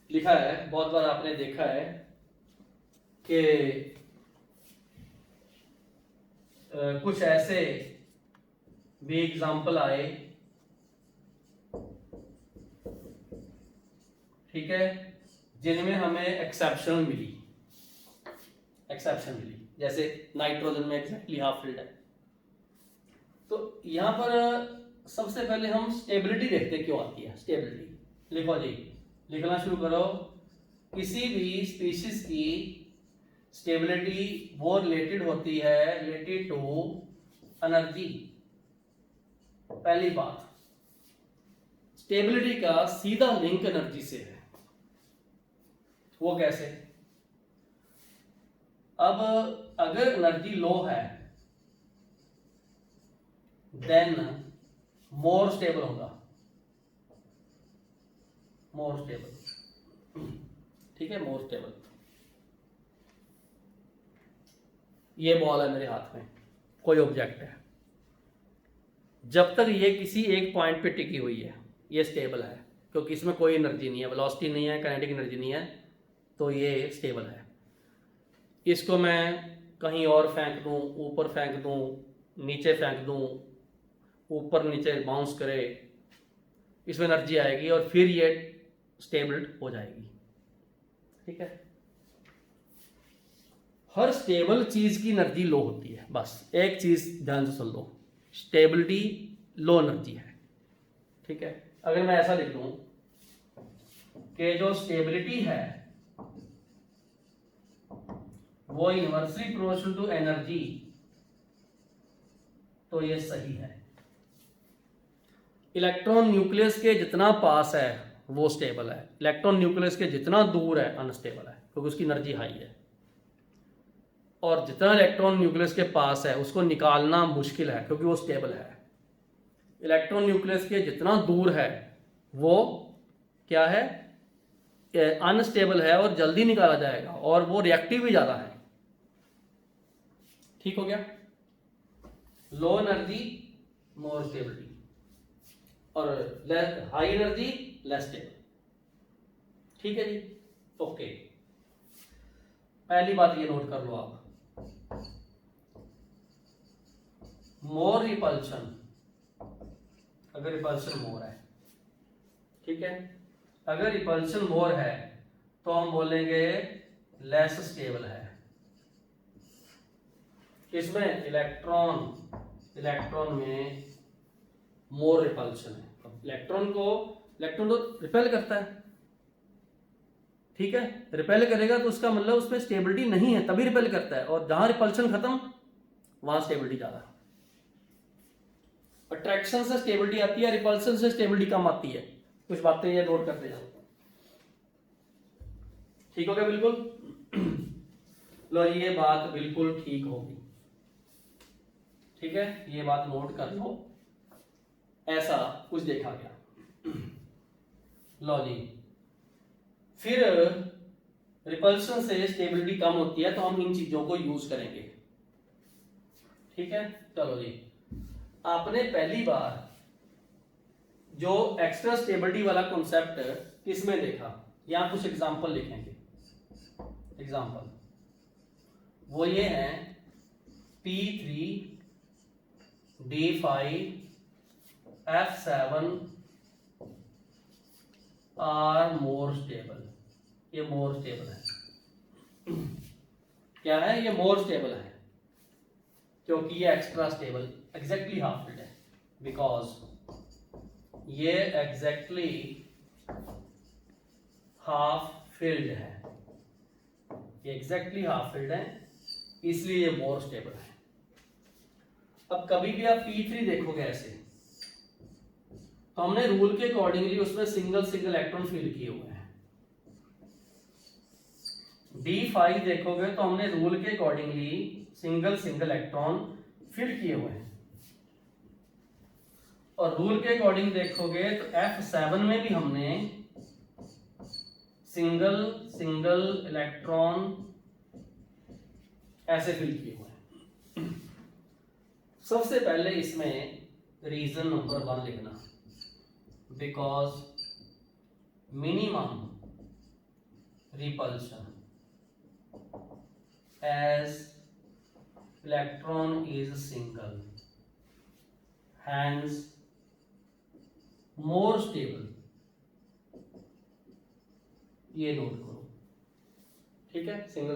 लिखा है, बहुत बार आपने देखा है कि कुछ ऐसे भी एग्जाम्पल आए, ठीक है, जिनमें हमें एक्सेप्शन मिली, जैसे नाइट्रोजन में एग्जैक्टली हाफ फील्ड है। तो यहां पर सबसे पहले हम स्टेबिलिटी देखते क्यों आती है। स्टेबिलिटी लिखो जी, लिखना शुरू करो। किसी भी स्पीशीज की स्टेबिलिटी वो रिलेटेड होती है रिलेटेड टू एनर्जी। पहली बात, स्टेबिलिटी का सीधा लिंक एनर्जी से है। वो कैसे? अब अगर एनर्जी लो है देन मोर स्टेबल होगा, मोर स्टेबल, ठीक है, मोर स्टेबल। ये बॉल है मेरे हाथ में, कोई ऑब्जेक्ट है, जब तक ये किसी एक पॉइंट पे टिकी हुई है ये स्टेबल है, क्योंकि इसमें कोई एनर्जी नहीं है, वेलोसिटी नहीं है, काइनेटिक एनर्जी नहीं है, तो ये स्टेबल है। इसको मैं कहीं और फेंक दूं, ऊपर फेंक दूं, नीचे फेंक दूं, ऊपर नीचे बाउंस करे, इसमें एनर्जी आएगी और फिर ये स्टेबल हो जाएगी। ठीक है, हर स्टेबल चीज की एनर्जी लो होती है। बस एक चीज ध्यान से सुन लो, स्टेबिलिटी लो एनर्जी है। ठीक है, अगर मैं ऐसा लिख दूं कि जो स्टेबिलिटी है वो इनवर्सली प्रोपोर्शनल टू एनर्जी, तो ये सही है। इलेक्ट्रॉन न्यूक्लियस के जितना पास है वो स्टेबल है, इलेक्ट्रॉन न्यूक्लियस के जितना दूर है अनस्टेबल है, क्योंकि उसकी एनर्जी हाई है। और जितना इलेक्ट्रॉन न्यूक्लियस के पास है उसको निकालना मुश्किल है, क्योंकि वो स्टेबल है। इलेक्ट्रॉन न्यूक्लियस के जितना दूर है वो क्या है, अनस्टेबल है और जल्दी निकाला जाएगा, और वो रिएक्टिव भी ज़्यादा है। ठीक हो गया, लो एनर्जी मोर स्टेबिलिटी और हाई एनर्जी लेस स्टेबल। ठीक है जी, ओके। पहली बात ये नोट कर लो आप, मोर रिपल्शन, अगर रिपल्शन मोर है, ठीक है, अगर रिपल्शन मोर है तो हम बोलेंगे लेस स्टेबल है। इसमें इलेक्ट्रॉन में मोर रिपल्शन है। इलेक्ट्रॉन तो रिपेल करता है, ठीक है, रिपेल करेगा तो उसका मतलब उसमें स्टेबिलिटी नहीं है, तभी रिपेल करता है, और जहां रिपल्शन खत्म वहां स्टेबिलिटी ज्यादा। अट्रैक्शन से स्टेबिलिटी आती है, रिपल्शन से स्टेबिलिटी कम आती है। कुछ बातें ये नोट करते जाओ। ठीक हो गया, बिल्कुल। लो, ये बात बिल्कुल ठीक होगी। ठीक है, ये बात नोट कर लो, ऐसा कुछ देखा गया। लो जी, फिर रिपल्शन से स्टेबिलिटी कम होती है तो हम इन चीजों को यूज करेंगे। ठीक है, चलो जी, आपने पहली बार जो एक्स्ट्रा स्टेबिलिटी वाला कॉन्सेप्ट किसमें देखा, यहां कुछ एग्जांपल लिखेंगे। एग्जांपल वो ये है P3 D5 F7 are more stable. ये मोर स्टेबल है। क्या है, ये मोर स्टेबल है क्योंकि ये extra stable exactly half filled है, बिकॉज ये एग्जैक्टली हाफ फिल्ड है, ये एग्जैक्टली हाफ फिल्ड है, इसलिए ये मोर स्टेबल है। अब कभी भी आप P3 देखोगे ऐसे, तो हमने रूल के अकॉर्डिंगली उसमें सिंगल इलेक्ट्रॉन फील किए हुए हैं। D5 देखोगे तो हमने रूल के अकॉर्डिंगली सिंगल इलेक्ट्रॉन फिल किए हुए हैं, और रूल के अकॉर्डिंग देखोगे तो F7 में भी हमने सिंगल इलेक्ट्रॉन ऐसे फिल किए हुए हैं। सबसे पहले इसमें रीजन नंबर 1 लिखना, because minimum repulsion as electron is single, hence more stable। ये नोट करो, ठीक है, single.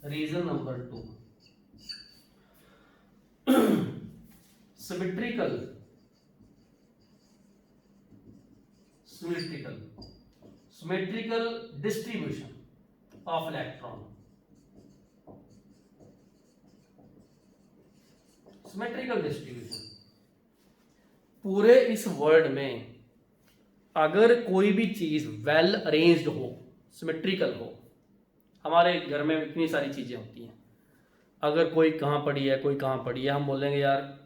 Reason number 2, symmetrical distribution of electron. Symmetrical distribution, पूरे इस वर्ल्ड में अगर कोई भी चीज वेल अरेंज्ड हो, सिमेट्रिकल हो, हमारे घर में इतनी सारी चीजें होती हैं, अगर कोई कहाँ पड़ी है कोई कहाँ पड़ी है, हम बोलेंगे यार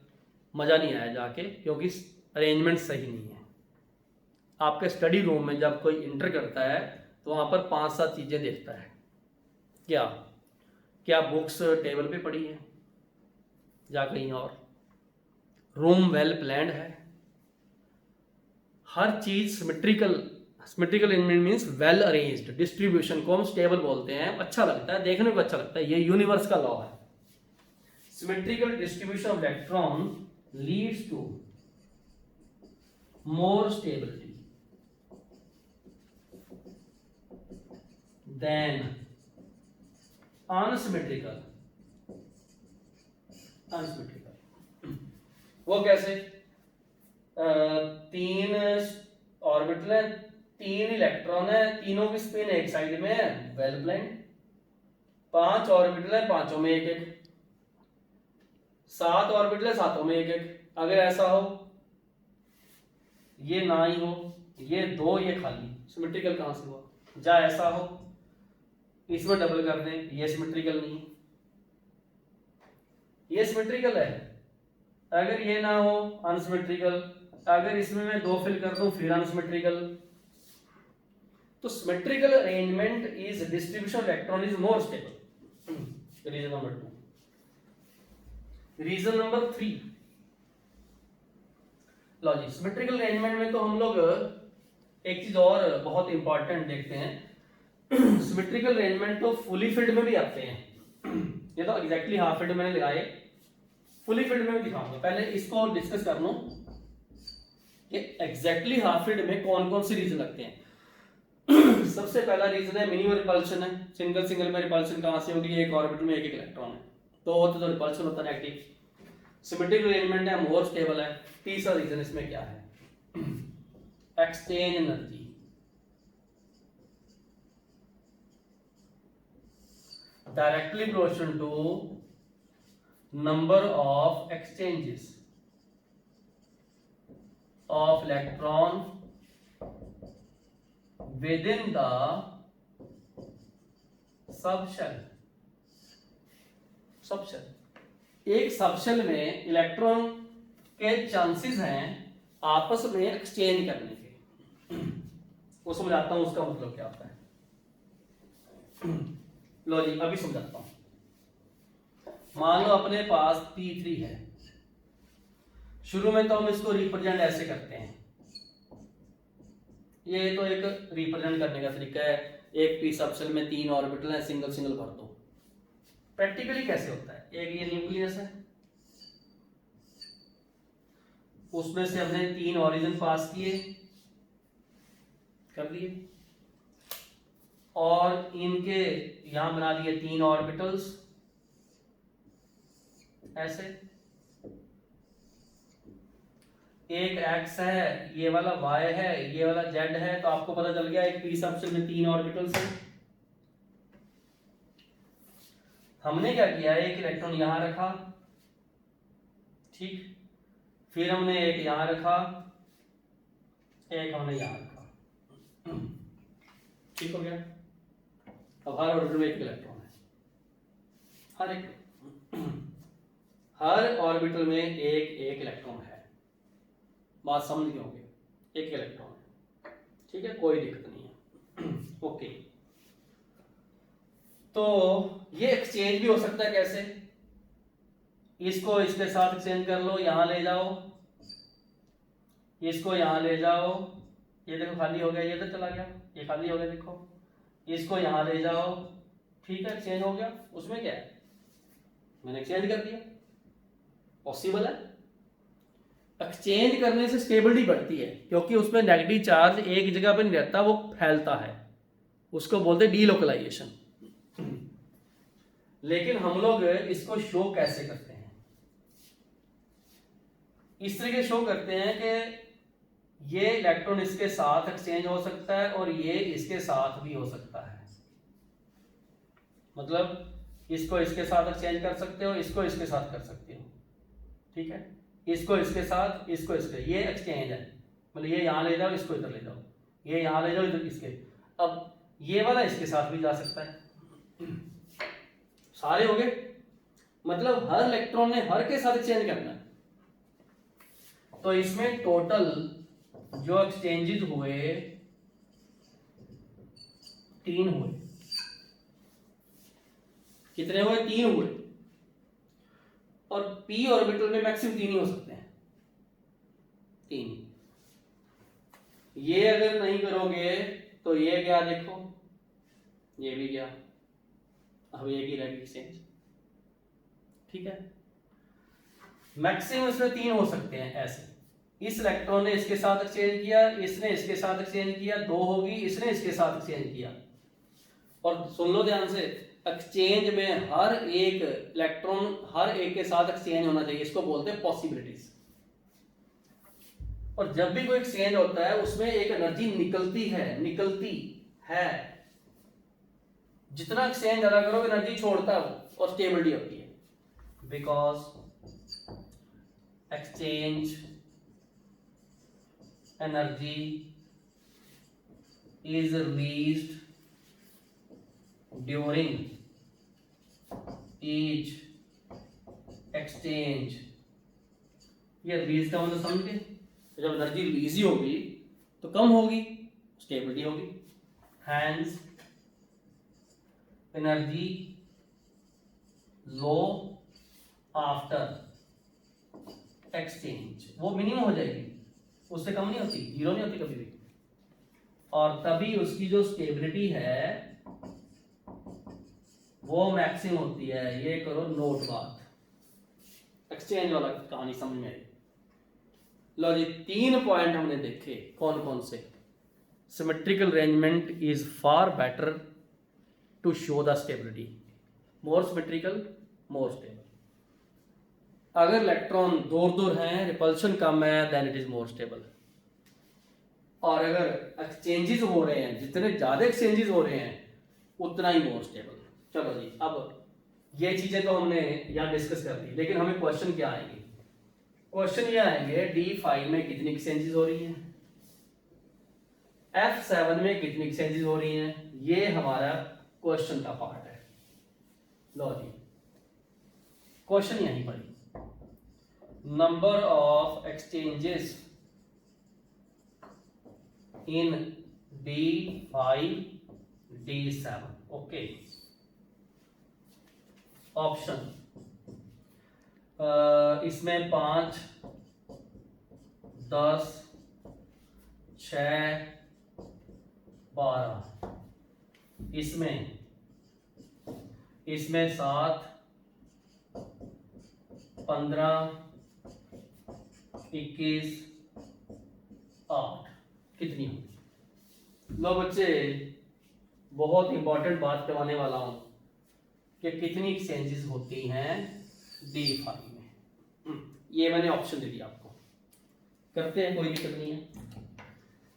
मजा नहीं आया जाके, क्योंकि अरेंजमेंट सही नहीं है। आपके स्टडी रूम में जब कोई इंटर करता है तो वहाँ पर 5-7 चीज़ें देखता है। क्या बुक्स टेबल पे पड़ी हैं, या कहीं और। रूम वेल प्लान्ड है, हर चीज symmetrical, symmetrical means well arranged. Distribution को हम स्टेबल बोलते हैं, अच्छा लगता है, देखने को अच्छा लगता है, ये यूनिवर्स का लॉ है। Symmetrical distribution of electron leads to more stability than unsymmetrical. Unsymmetrical वो कैसे? तीन ऑर्बिटल है, तीन इलेक्ट्रॉन है, तीनों की स्पिन एक साइड में है, वेल प्लान्ड। 5 ऑर्बिटल है, पांचों में एक एक। 7 ऑर्बिटल है, सातों में एक एक। अगर ऐसा हो, ये ना ही हो, ये 2 ये खाली, सिमेट्रिकल कहां से हुआ? या ऐसा हो, इसमें डबल कर दें, ये सिमेट्रिकल नहीं, ये सिमेट्रिकल है। अगर ये ना हो, अनसिमेट्रिकल। अगर इसमें मैं 2 फिल कर दूं, फिर अनसिमेट्रिकल। तो symmetrical arrangement is distribution of electron is more stable. Reason number 2। Reason number 3, लो जी, सिमेट्रिकल अरेंजमेंट में तो हम लोग एक चीज और बहुत इंपॉर्टेंट देखते हैं। सिमेट्रिकल अरेंजमेंट तो फुली फिल्ड में भी आते हैं। ये तो एग्जैक्टली हाफ फिल्ड मैंने लगाए, फुली फिल्ड में भी दिखाऊंगा। पहले इसको डिस्कस कर लूं कि एग्जैक्टली हाफ फिल्ड में कौन कौन से रीजन लगते हैं। सबसे पहला रीजन है मिनिमम रिपल्शन है। सिंगल सिंगल में रिपल्शन कहां से होगी? एक ऑर्बिटल में एक एक इलेक्ट्रॉन है, तो होता तो रिपल्शन होता है नेगेटिव। सिमेट्रिकल अरेंजमेंट है, मोर स्टेबल है। तीसरा रीजन इसमें क्या है? Exchange energy. Directly proportional to number of exchanges of electron within the subshell. Subshell, एक सबशेल में इलेक्ट्रॉन के चांसेस हैं आपस में एक्सचेंज करने के। वो समझाता हूं उसका मतलब क्या होता है। लो जी, अभी समझाता हूं। मान लो अपने पास P3 है। शुरू में तो हम इसको रिप्रेजेंट ऐसे करते हैं, ये तो एक रिप्रेजेंट करने का तरीका है। एक पी सबशेल में 3 ऑर्बिटल है, सिंगल सिंगल भर दो। प्रैक्टिकली कैसे होता है? एक ये न्यूक्लियस है, उसमें से हमने 3 ऑरिजिन पास किए, कर दिए, और इनके यहां बना दिए 3 ऑर्बिटल्स ऐसे। एक x है, ये वाला y है, ये वाला z है, तो आपको पता चल गया एक पी सबशेल में 3 ऑर्बिटल्स हैं। हमने क्या किया? एक इलेक्ट्रॉन यहां रखा, ठीक, फिर हमने एक यहां रखा, एक हमने यहां रखा, ठीक हो गया। अब हर ऑर्बिटल में एक इलेक्ट्रॉन है, हर ऑर्बिटल में एक इलेक्ट्रॉन है। बात समझ गए होंगे, एक इलेक्ट्रॉन है, ठीक है, कोई दिक्कत नहीं है। ओके, तो ये एक्सचेंज भी हो सकता है। कैसे? इसको इसके साथ एक्सचेंज कर लो, यहां ले जाओ, इसको यहां ले जाओ, ये देखो खाली हो गया, ये तो चला गया, ये खाली हो गया, देखो, इसको यहां ले जाओ, ठीक है, एक्सचेंज हो गया। उसमें क्या है? मैंने एक्सचेंज कर दिया, पॉसिबल है। एक्सचेंज करने से स्टेबिलिटी बढ़ती है, क्योंकि उसमें नेगेटिव चार्ज एक जगह पे नहीं रहता, वो फैलता है, उसको बोलते हैं डीलोकलाइजेशन। लेकिन हम लोग इसको शो कैसे करते हैं? इस तरीके शो करते हैं कि ये इलेक्ट्रॉन इसके साथ एक्सचेंज हो सकता है और ये इसके साथ भी हो सकता है। मतलब इसको इसके साथ एक्सचेंज कर सकते हो, इसको इसके साथ कर सकते हो, ठीक है, इसको इसके साथ, इसको इसके, ये एक्सचेंज है। मतलब ये यहां ले जाओ, इसको इधर ले जाओ, ये यहां ले जाओ, इधर इसके। अब ये वाला इसके साथ भी जा सकता है। सारे हो गए, मतलब हर इलेक्ट्रॉन ने हर के साथ एक्सचेंज करना है। तो इसमें टोटल जो एक्सचेंजेस हुए 3 हुए। कितने हुए? 3 हुए। और p ऑर्बिटल में मैक्सिमम 3 ही हो सकते हैं, 3। ये अगर नहीं करोगे तो ये गया, देखो ये भी गया, अब ये की रहेगी एक्सचेंज। ठीक है, मैक्सिमम इसमें 3 हो सकते हैं ऐसे। इस इलेक्ट्रॉन ने इसके साथ एक्सचेंज किया, इसने इसके साथ एक्सचेंज किया, 2 होगी, इसने इसके साथ एक्सचेंज किया। और सुन लो ध्यान से, एक्सचेंज में हर एक इलेक्ट्रॉन हर एक के साथ एक्सचेंज होना चाहिए, इसको बोलते हैं पॉसिबिलिटीज। और जब भी कोई एक्सचेंज होता है उसमें एक एनर्जी निकलती है। जितना एक्सचेंज ज्यादा करोगे एनर्जी छोड़ता है वो, और स्टेबिलिटी होती है, because exchange energy is released during each exchange. ये रिलीज का मतलब समझ गए, जब एनर्जी रिलीज ही होगी तो कम होगी, स्टेबिलिटी होगी। Hence energy low after exchange, वो मिनिमम हो जाएगी, उससे कम नहीं होती, जीरो नहीं होती कभी भी। और तभी उसकी जो स्टेबिलिटी है वो मैक्सिमम होती है। ये करो नोट बात, एक्सचेंज वाला कहानी समझ में आई। लो जी, 3 पॉइंट हमने देखे, कौन कौन से? Symmetrical arrangement is far better to show the stability, more symmetrical more stable. अगर इलेक्ट्रॉन दूर दूर हैं, रिपल्शन कम है, then it is more stable. और अगर एक्सचेंजेस हो रहे हैं, जितने ज्यादा एक्सचेंजेस हो रहे हैं उतना ही मोर स्टेबल। चलो जी, अब ये चीजें तो हमने यहाँ डिस्कस कर दी, लेकिन हमें क्वेश्चन क्या आएंगे? क्वेश्चन ये आएंगे D5 में कितनी एक्सचेंजेस हो रही हैं, F7 में कितनी एक्सचेंजेस हो रही हैं। ये हमारा क्वेश्चन का पार्ट है। लो जी, क्वेश्चन यहीं पर, number of exchanges in D5 D7। Okay, option इसमें 5 10 6 12, इसमें 7 15 21 8, कितनी होगी? लो बच्चे, बहुत इंपॉर्टेंट बात करवाने वाला हूं कि कितनी एक्सचेंजेस होती हैं D5 में। ये मैंने ऑप्शन दे दिया आपको, करते हैं, कोई दिक्कत नहीं है।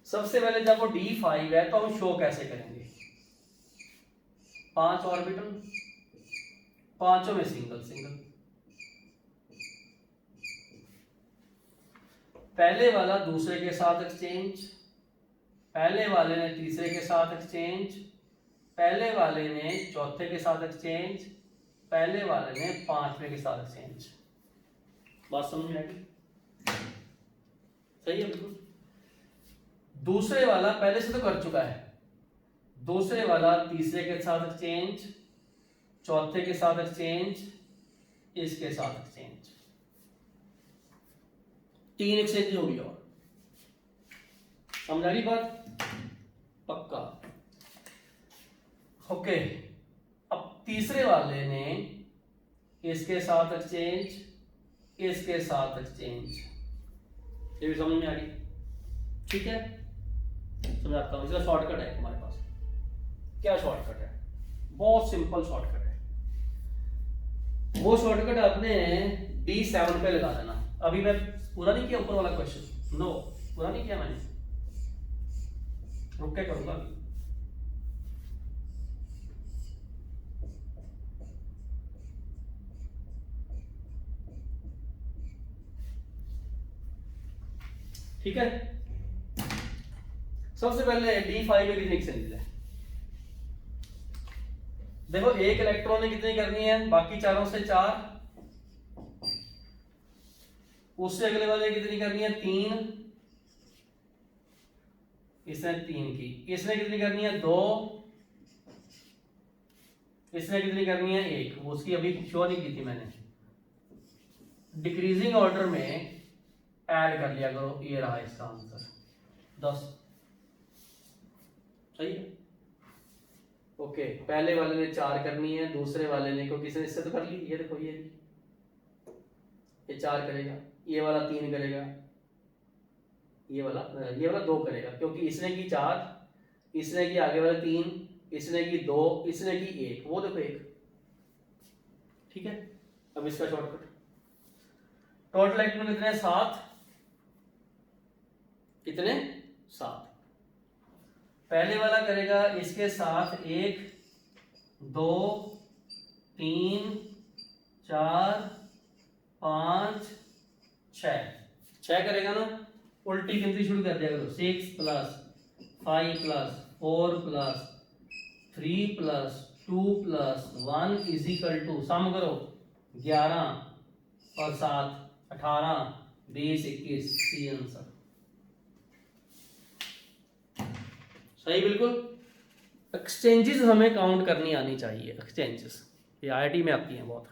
सबसे पहले जब वो D5 है तो हम शो कैसे करेंगे? 5 ऑर्बिटल, पांचों में सिंगल सिंगल। पहले वाला दूसरे के साथ एक्सचेंज, पहले वाले ने तीसरे के साथ एक्सचेंज, पहले वाले ने चौथे के साथ एक्सचेंज, पहले वाले ने 5वें के साथ एक्सचेंज। बात समझ में आएगी? सही है बिल्कुल। दूसरे वाला पहले से तो कर चुका है, दूसरे वाला तीसरे के साथ एक्सचेंज, चौथे के साथ एक्सचेंज, इसके साथ एक्सचेंज, 3 एक्सचेंज होगी। और समझ आ रही बात? पक्का। ओके, अब तीसरे वाले ने इसके साथ एक्सचेंज, इसके साथ एक्सचेंज, ये भी समझ में आ रही? ठीक है, समझाता हूं। इसका शॉर्टकट है हमारे पास। क्या शॉर्टकट है? बहुत सिंपल शॉर्टकट है। वो शॉर्टकट आपने D7 पे लगा देना। अभी मैं पूरा नहीं किया ऊपर वाला क्वेश्चन, नो पूरा नहीं किया मैंने, रुक के करूंगा अभी। ठीक है, सबसे पहले D5 में कितनी एक्सचेंजेस है? देखो, एक इलेक्ट्रॉन ने कितनी करनी है? बाकी चारों से 4, उससे अगले वाले कितनी करनी है? 3, इसने 3 की, इसने कितनी करनी है? 2, इसने कितनी करनी है? 1। उसकी अभी शो नहीं की थी मैंने, डिक्रीजिंग ऑर्डर में ऐड कर लिया करो, ये रहा इसका आंसर 10। सही है। ओके, पहले वाले ने 4 करनी है, दूसरे वाले ने, क्योंकि इससे तो कर ली, ये देखो ये 4 करेगा, ये वाला 3 करेगा, ये वाला 2 करेगा, क्योंकि इसने की 4, इसने की आगे वाले 3, इसने की 2, इसने की 1, वो देखो 1। ठीक है, अब इसका शॉर्टकट, टोटल इलेक्ट्रॉन कितने 7, कितने 7। पहले वाला करेगा इसके साथ 1 2 3 4 5 6 करेगा ना, उल्टी गिनती शुरू कर दिया करो, 6 plus 5 plus 4 plus 3 plus 2 plus 1 is equal to, sum करो 11 और 7 18 20 21, सी आंसर। सही, बिल्कुल। एक्सचेंजेस हमें काउंट करनी आनी चाहिए, एक्सचेंजेस ये आईआईटी में आती हैं बहुत,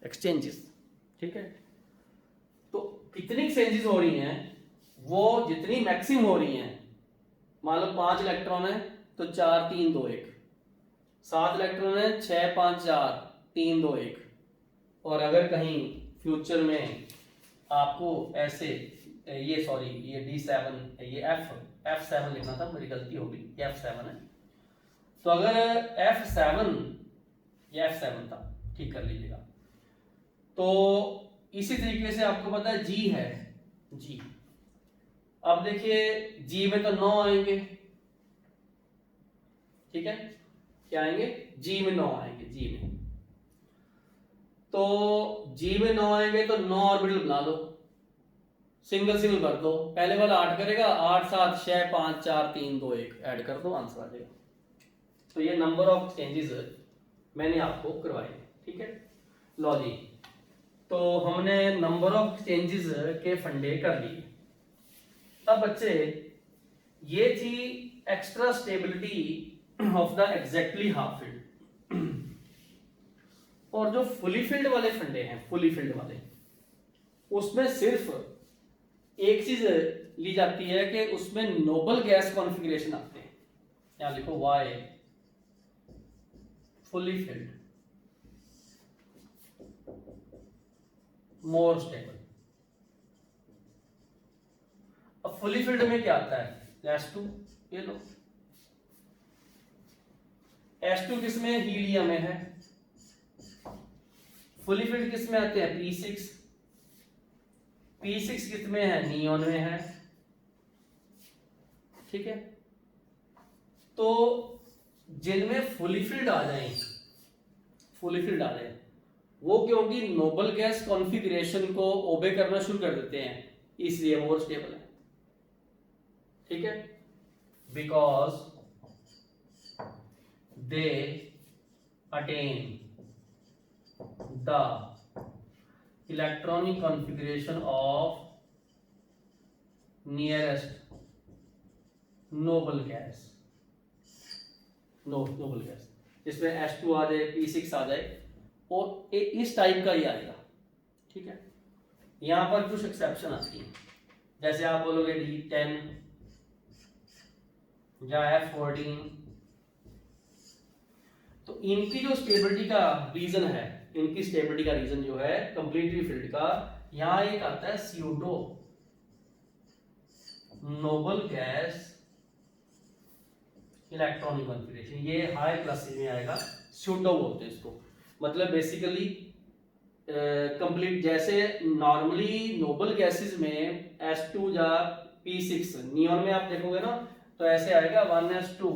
एक्सचेंजेस। ठीक है, तो कितनी एक्सचेंजेस हो रही हैं, वो जितनी मैक्सिमम हो रही हैं, मान लो 5 इलेक्ट्रॉन है तो 4 3 2 1, 7 इलेक्ट्रॉन है 6 5 4 3 2 1। और अगर कहीं फ्यूचर में आपको ऐसे ये सॉरी ये D7 ये F7 लिखना था, मेरी गलती हो गई, ये F7 है, तो अगर F7 ये F7 था, ठीक कर लीजिएगा। तो इसी तरीके से आपको पता है G है, G, अब देखिए G में तो 9 आएंगे, ठीक है, क्या आएंगे, G में 9 आएंगे, G में, तो G में 9 आएंगे तो 9 ऑर्बिटल बना लो, सिंगल सिंगल कर दो, पहले वाला 8 करेगा, 8 7 6 5 4 3 2 1 ऐड कर दो, आंसर आ जाएगा। तो ये नंबर ऑफ चेंजेस मैंने आपको करवाए, ठीक है। लो जी, तो हमने नंबर ऑफ चेंजेस के फंडे कर लिए। अब बच्चे ये थी extra stability of the exactly half field, और जो फुली फील्ड वाले फंडे हैं, फुली फील्ड वाले, उसमें सिर्फ एक चीज ली जाती है कि उसमें नोबल गैस कॉन्फ़िगरेशन आते हैं, यहां लिखो why fully filled more stable. अब फुली फील्ड में क्या आता है, S2, ये लो, S2 किसमें, हीलियम में है। फुली फील्ड किसमें आते हैं, P6, P6 किसमें है, नियोन में है, ठीक है। तो जिनमें फुली फील्ड आ जाए, फुली फील्ड आ जाए, वो क्योंकि नोबल गैस कॉन्फ़िगरेशन को ओबे करना शुरू कर देते हैं, इसलिए मोर स्टेबल है, ठीक है, because they attain the electronic configuration of nearest noble gas, noble gas, जिसमें H2 आ जाए, P6 आ जाए, और इस टाइप का ही आएगा, ठीक है। यहां पर कुछ एक्सेप्शन आती है, जैसे आप बोलोगे D10 या F14, तो इनकी जो स्टेबिलिटी का रीजन है, इनकी स्टेबिलिटी का रीजन जो है कंप्लीटली फील्ड का, यहां एक आता है pseudo noble gas electronic configuration, ये हाई क्लासेस में आएगा, स्यूडो बोलते हैं इसको। मतलब बेसिकली कंप्लीट, जैसे नॉर्मली नोबल गैसेस में S2 या P6, नियोन में आप देखोगे ना, तो ऐसे आएगा 1s2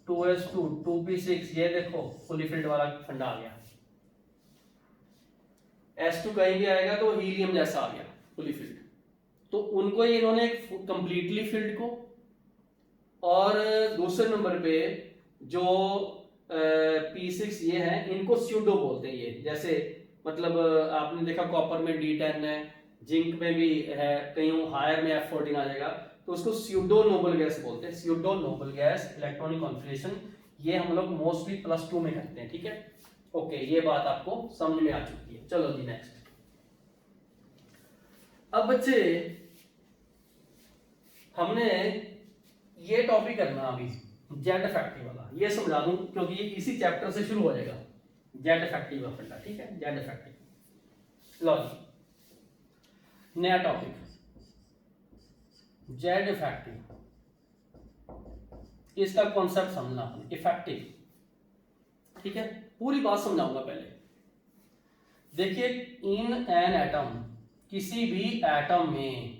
2s2 2p6, ये देखो फुली फील्ड वाला फंडा आ गया। S2 कहीं भी आएगा तो हीलियम जैसा आ गया फुली फील्ड, तो उनको ही इन्होंने कंप्लीटली फील्ड को, और दूसरे नंबर पे जो P6 ये है, इनको स्यूडो बोलते हैं ये। जैसे मतलब आपने देखा कॉपर में D10 है, जिंक में भी है, कहीं हायर में F14 आ जाएगा, तो उसको स्यूडो नोबल गैस बोलते हैं, pseudo noble gas electronic configuration. ये हम लोग मोस्टली +2 में करते हैं, ठीक है। ओके, ये बात आपको समझ में आ चुकी है। चलो जी नेक्स्ट। अब बच्चे हमने ये टॉपिक करना अभी जेड फैक्टिव वाला, ये समझा दूं क्योंकि ये इसी चैप्टर से शुरू हो जाएगा। जेड फैक्टिव का फंडा, ठीक है, जेड फैक्टिव। लो जी, नया टॉपिक जेड फैक्टिव, इसका कॉन्सेप्ट समझना अपन, इफेक्टिव, ठीक है। पूरी बात समझाऊंगा पहले। देखिए, इन एन एटम, किसी भी एटम में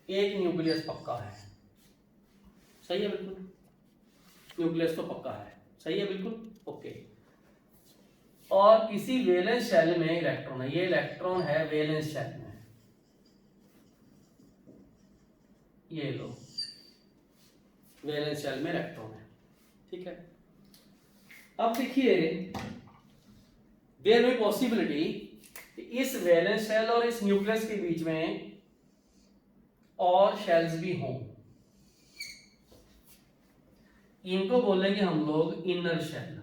एक न्यूक्लियस पक्का है, सही है बिल्कुल, न्यूक्लियस तो पक्का है, सही है बिल्कुल, ओके। और किसी वैलेंस शेल में इलेक्ट्रॉन है, ये इलेक्ट्रॉन है वैलेंस शेल में, ये लो वैलेंस शेल में इलेक्ट्रॉन है, ठीक है। अब देखिए, देयर इज पॉसिबिलिटी इस वैलेंस शेल और इस न्यूक्लियस के बीच में और शेल्स भी हों, इनको बोलेंगे हम लोग इनर शेल।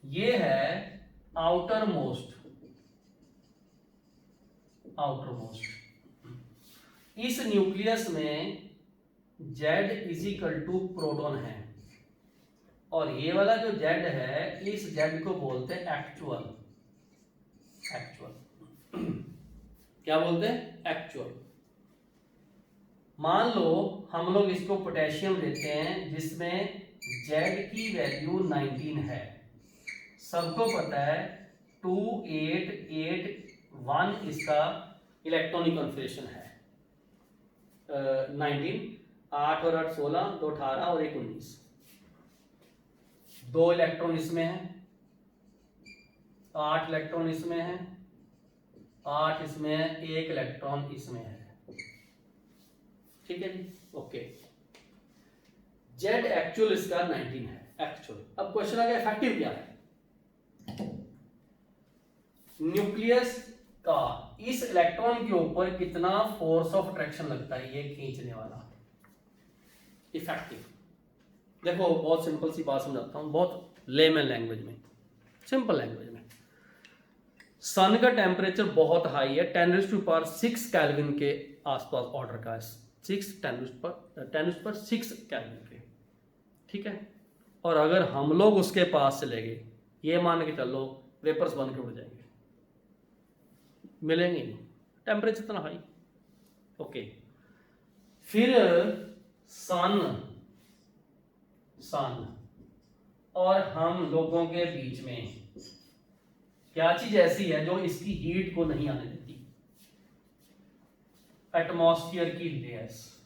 ये है आउटर मोस्ट, आउटर मोस्ट। इस न्यूक्लियस में Z इजिकल टू प्रोटॉन है, और ये वाला जो Z है, इस Z को बोलते हैं एक्चुअल, एक्चुअल क्या बोलते हैं, एक्चुअल। मान लो हम लोग इसको पोटेशियम लेते हैं जिसमें Z की वैल्यू 19 है, सबको पता है 2881 इसका इलेक्ट्रॉनिक कॉन्फ़िगरेशन है, 19, 8 और 8 16, 2 18 और 1 19, 2 इलेक्ट्रॉन इसमें है, 8 इलेक्ट्रॉन इसमें है, 8 इसमें है, 1 इलेक्ट्रॉन इसमें है, ठीक है जी, ओके। जेड एक्चुअल इसका 19 है, एक्चुअल। अब क्वेश्चन आ गया इफेक्टिव क्या है। न्यूक्लियस का इस इलेक्ट्रॉन के ऊपर कितना फोर्स ऑफ अट्रैक्शन लगता है, ये खींचने वाला, इफेक्टिव। देखो बहुत सिंपल सी बात समझाता हूं, बहुत लेमन लैंग्वेज में, सिंपल लैंग्वेज में। सन का टेम्परेचर बहुत हाई है, 10⁶ केल्विन के आसपास ऑर्डर का है, 10⁶ केल्विन के, ठीक है। और अगर हम लोग उसके पास चले गए, ये मान के चलो वेपर्स बन के उड़ जाएंगे, मिलेंगे नहीं, टेम्परेचर इतना हाई, ओके। फिर सन और हम लोगों के बीच में क्या चीज ऐसी है जो इसकी हीट को नहीं आने देती, एटमॉस्फेयर की लेयर्स,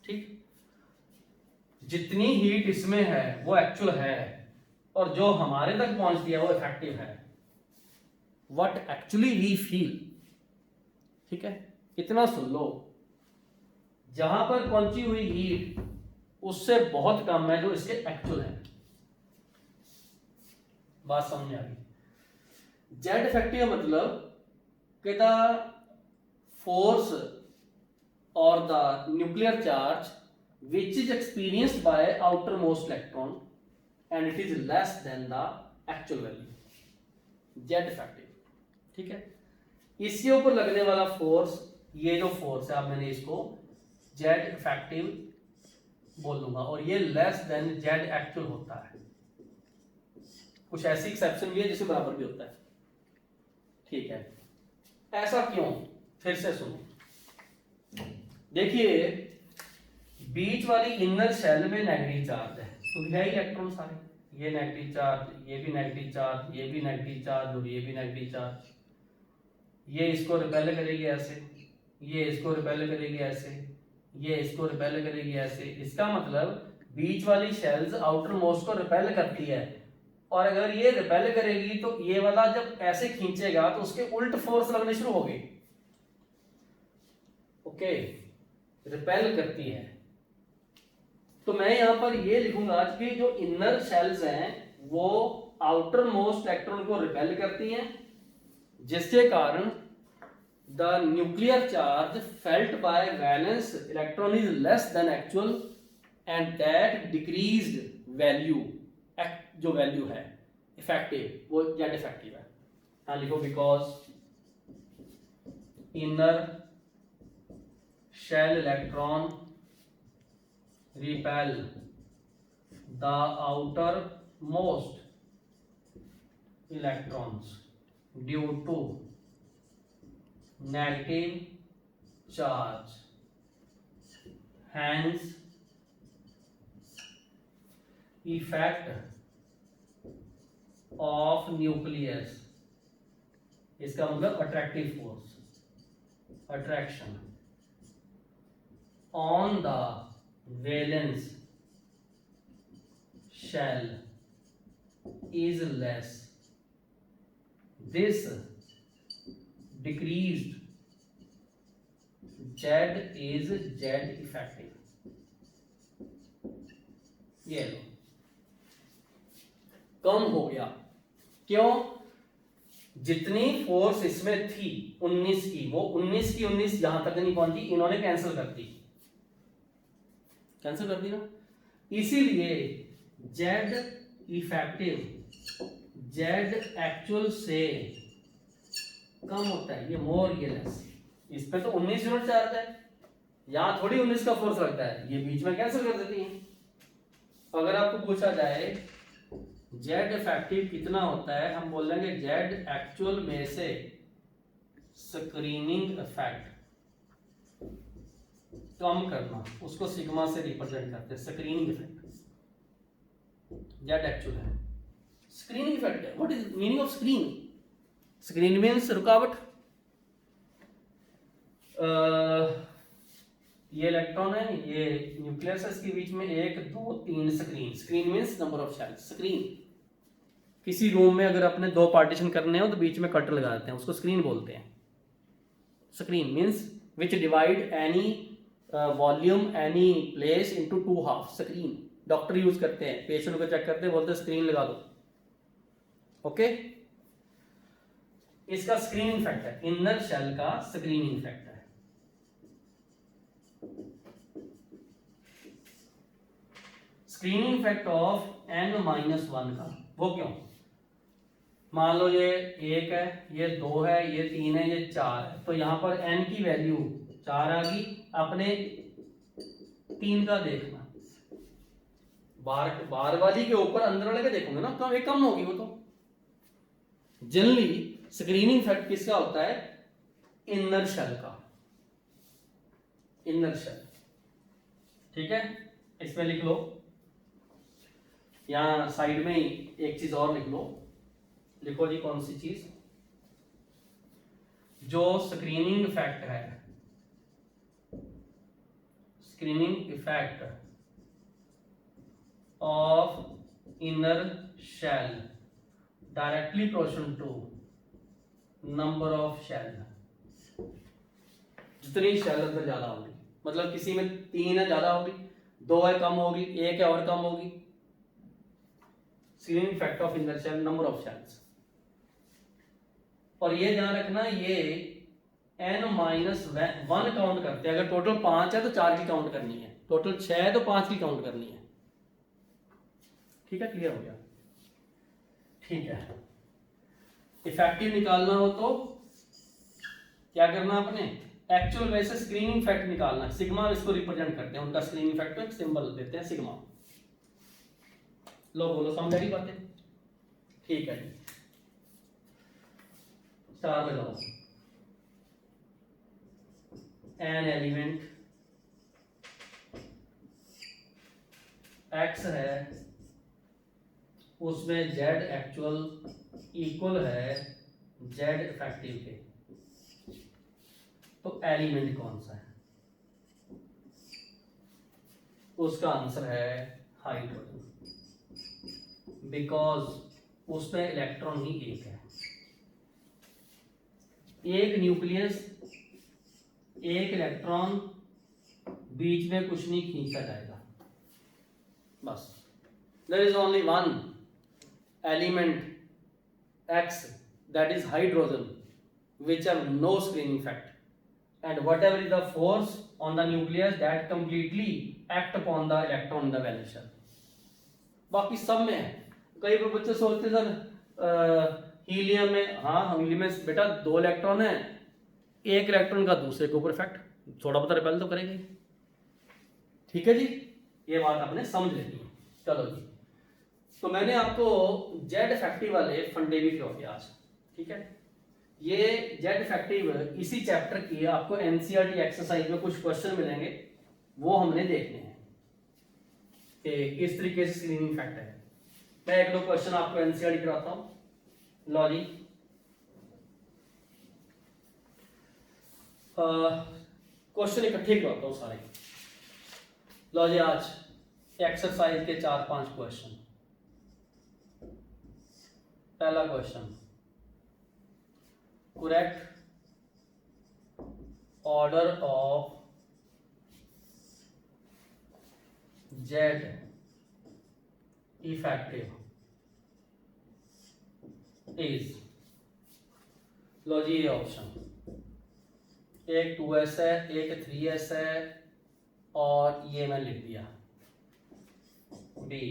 ठीक। जितनी हीट इसमें है वो एक्चुअल है, और जो हमारे तक पहुंचती है वो इफेक्टिव है, व्हाट एक्चुअली वी फील, ठीक है। इतना सुन लो, जहां पर पहुंची हुई हीट उससे बहुत कम है जो इसके एक्चुअल है। बात समझ आ गई। जेड इफेक्टिव मतलब कि द फोर्स और the nuclear charge which is experienced by outermost electron and it is less than the actual value, Z effective, ठीक है। इसके ऊपर लगने वाला फोर्स, ये जो फोर्स है, अब मैंने इसको Z effective बोल दूंगा, और ये लेस देन Z actual होता है। कुछ ऐसी एक्सेप्शन भी है जिसमें बराबर भी होता है, ठीक है। ऐसा क्यों, फिर से सुनो। देखिए, बीच वाली इनर शेल में नेगेटिव चार्ज है, तो है ही इलेक्ट्रॉन सारे, ये नेगेटिव चार्ज, ये भी नेगेटिव चार्ज, ये भी नेगेटिव चार्ज, और ये भी नेगेटिव चार्ज। ये इसको रिपेल करेगी ऐसे, ये इसको रिपेल करेगी ऐसे, ये इसको रिपेल करेगी ऐसे। इसका मतलब बीच वाली शेल्स आउटर मोस्ट को रिपेल करती है, और अगर ये रिपेल करेगी तो ये वाला जब ऐसे खींचेगा तो उसके उल्ट फोर्स लगने शुरू हो गई, ओके, रिपेल करती है। तो मैं यहां पर ये लिखूंगा कि जो इनर शेल्स हैं वो आउटर मोस्ट इलेक्ट्रॉन को रिपेल करती हैं, जिसके कारण the nuclear charge felt by valence electron is less than actual, and that decreased value, जो वैल्यू है इफेक्टिव, वो जेड इफेक्टिव है। हाँ लिखो, because inner shell electron repel the outermost electrons due to negative charge, hence effect of nucleus, इसका मतलब attractive force, attraction on the valence shell is less. This decreased Z is Z effective. ये लो, कम हो गया। क्यों? जितनी force इसमें थी 19 की, वो 19 की 19 यहां तक नहीं पहुंची, इन्होंने कैंसिल कर दी, कैंसिल कर दी ना। इसीलिए जेड इफेक्टिव जेड एक्चुअल से कम होता है, ये मोर ये लेस। इस पे तो 19 यूनिट चार्ज है, यहां थोड़ी 19 का फोर्स लगता है, ये बीच में कैंसिल कर देती है। अगर आपको पूछा जाए जेड इफेक्टिव कितना होता है, हम बोलेंगे जेड एक्चुअल में से स्क्रीनिंग इफेक्ट कम करना, उसको सिग्मा से रिप्रेजेंट करते हैं। स्क्रीनिंग इफेक्ट जेड एक्चुअल है, स्क्रीनिंग इफेक्ट है। What is meaning of screen? Screen means रुकावट। ये इलेक्ट्रॉन है, ये न्यूक्लियस है, इसके बीच में 1 2 3 screen. Screen means number of shell. Screen, किसी रूम में अगर अपने 2 पार्टीशन करने हो तो बीच में कट लगा देते हैं, उसको स्क्रीन बोलते हैं। Screen means which divide any volume any place into 2 half. Screen doctor use करते हैं, पेशेंट को चेक करते हैं, बोलते हैं स्क्रीन लगा दो। ओके, इसका स्क्रीनिंग इफेक्ट है, इनर शेल का स्क्रीनिंग इफेक्ट है। स्क्रीनिंग इफेक्ट ऑफ n-1 का, वो क्यों? मान लो ये 1 है, ये 2 है, ये 3 है, ये 4 है, तो यहां पर n की वैल्यू 4 आ गई। अपने 3 का देखना, बाहर वाली के ऊपर अंदर वाले का देखोगे ना, कम एक कम होगी वो तो। जनरली स्क्रीनिंग इफेक्ट किसका होता है? इनर शेल का, इनर शेल। ठीक है, इसमें लिख लो, यहां साइड में ही एक चीज और लिख लो। लिखो जी, कौन सी चीज? जो स्क्रीनिंग इफेक्ट है, screening effect of inner shell directly proportional to number of shell. जितनी शेल अंदर ज्यादा होगी, मतलब किसी में 3 है ज्यादा होगी, 2 है कम होगी, 1 है और कम होगी। Screening effect of inner shell, number of shells. और ये ध्यान रखना, ये n-1 काउंट करते हैं। अगर टोटल 5 है तो 4 की काउंट करनी है, टोटल 6 है तो 5 की काउंट करनी है। ठीक है, क्लियर हो गया? ठीक है, इफेक्टिव निकालना हो तो क्या करना आपने? एक्चुअल वैसे स्क्रीनिंग इफेक्ट निकालना है। सिग्मा इसको रिप्रेजेंट करते हैं, उनका स्क्रीनिंग इफेक्ट को एक सिंबल देते हैं, सिग्मा। लो बोलो, समझ आ रही बातें? ठीक है जी, स्टार लगाओ। एन एलिमेंट एक्स है, उसमें जेड एक्चुअल इक्वल है जेड इफेक्टिव के, तो एलिमेंट कौन सा है? उसका आंसर है हाइड्रोजन, बिकॉज उसमें इलेक्ट्रॉन ही एक है। एक न्यूक्लियस, एक इलेक्ट्रॉन, बीच में कुछ नहीं खींचा जाएगा, बस। There is only one element X, that is hydrogen, which have no screening effect, and whatever is the force on the nucleus that completely act upon the electron in the valence shell, बाकी सब में है। कई बच्चे सोचते sir helium में, हाँ helium में बेटा 2 इलेक्ट्रॉन है, 1 इलेक्ट्रॉन का दूसरे के ऊपर इफेक्ट थोड़ा बहुत रिपेल तो करेगी। ठीक है जी, ये बात आपने समझ लेनी है। चलो जी, तो मैंने आपको जेड इफेक्टिव वाले फंडे भी करवाए आज। ठीक है, ये जेड इफेक्टिव इसी चैप्टर की आपको एनसीईआरटी एक्सरसाइज में कुछ क्वेश्चन मिलेंगे, वो हमने देखने हैं कि किस तरीके से स्क्रीनिंग इफेक्ट है। मैं 1-2 क्वेश्चन आपको एनसीईआरटी कराता हूं। लो जी, क्वेश्चन इकट्ठे करवाता हूं सारे। लो जी, आज एक्सरसाइज के 4-5 क्वेश्चन। पहला question, correct order of Z effective is, लो जी ये ऑप्शन, एक 2s है, एक 3s है, और ये मैं लिख दिया। बी,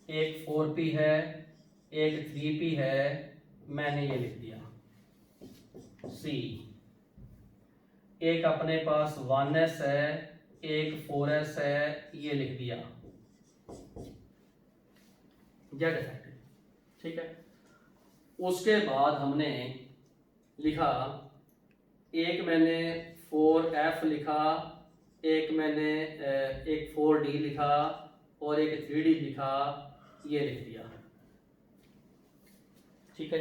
एक 4p है, एक 3p है, मैंने ये लिख दिया। सी, एक अपने पास 1s है, एक 4s है, ये लिख दिया। Z effective. ठीक है, उसके बाद हमने लिखा, एक मैंने 4f लिखा, एक मैंने एक 4d लिखा, और एक 3d लिखा, ये लिख दिया। ठीक है,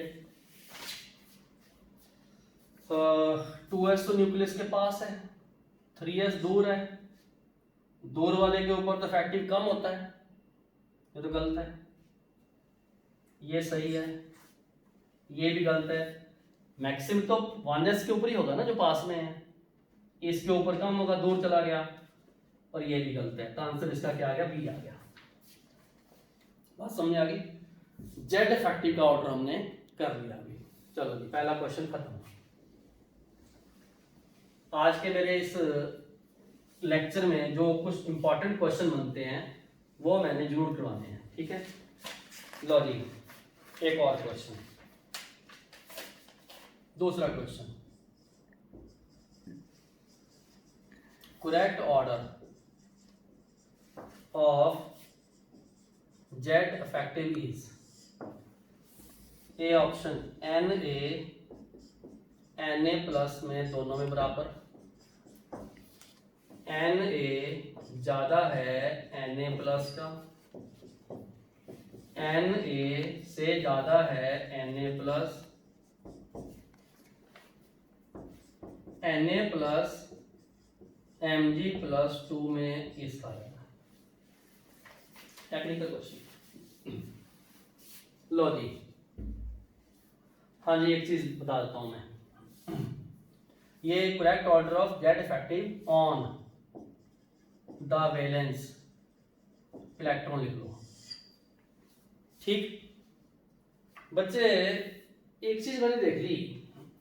2s तो न्यूक्लियस के पास है, 3s दूर है, दूर वाले के ऊपर तो इफेक्टिव कम होता है, ये तो गलत है। ये सही है, ये भी गलत है। मैक्सिमम तो 1s के ऊपर ही होगा ना, जो पास में है, इसके ऊपर कम होगा, दूर चला गया, और ये भी गलत है। तो आंसर इसका क्या आ गया? बी आ गया। बात समझ आ गई? जेड इफेक्टिव का ऑर्डर हमने कर लिया अभी। चलो जी, पहला क्वेश्चन खत्म। आज के मेरे इस लेक्चर में जो कुछ इंपॉर्टेंट क्वेश्चन बनते हैं वो मैंने जरूर करवाने हैं। ठीक है, लो जी, एक और क्वेश्चन, दूसरा question, correct order of Z effective is, A option Na plus में दोनों में बराबर, Na ज्यादा है Na प्लस का, Na से ज्यादा है Na plus, Na plus Mg plus 2 में इसका आएगा। Technical question. लो जी, हाँ जी, एक चीज बता देता हूं मैं, ये correct order of Z effective on the valence electron लिख लो। ठीक बच्चे, एक चीज मैंने देख ली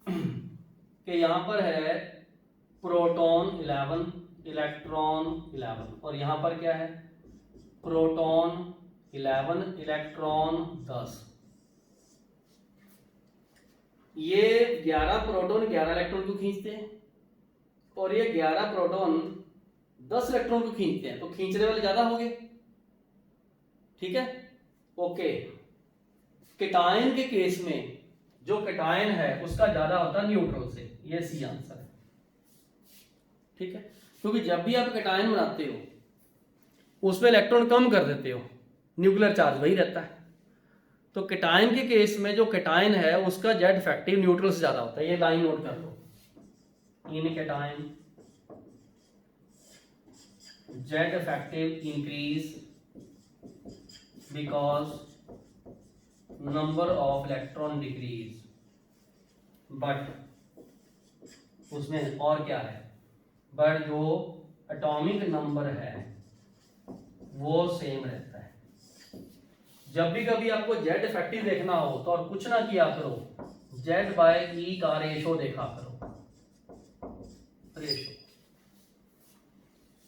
कि यहां पर है प्रोटॉन 11, इलेक्ट्रॉन 11, और यहां पर क्या है? Proton 11, electron 10। ये 11 प्रोटॉन 11 इलेक्ट्रॉन को खींचते हैं, और ये 11 प्रोटॉन 10 इलेक्ट्रॉन को खींचते हैं, तो खींचने वाले ज्यादा होंगे। ठीक है, ओके। केटायन के केस में जो केटायन है उसका ज्यादा होता है न्यूट्रल से, ये सी आंसर है। ठीक है, क्योंकि जब भी आप केटायन बनाते हो उसमें इलेक्ट्रॉन कम कर देते हो, न्यूक्लियर चार्ज वही रहता है। तो केटायन के केस में जो केटायन है उसका जेड इफेक्टिव न्यूट्रल से ज्यादा होता है। ये लाइन नोट कर लो, in cation Z effective increase because number of electron decrease, but उसमें और क्या है, बट जो एटॉमिक नंबर है वो सेम रहता है। जब भी कभी आपको जेड इफेक्टिव देखना हो तो और कुछ ना किया करो, जेड बाय ई का रेशो देखा करो, रेशो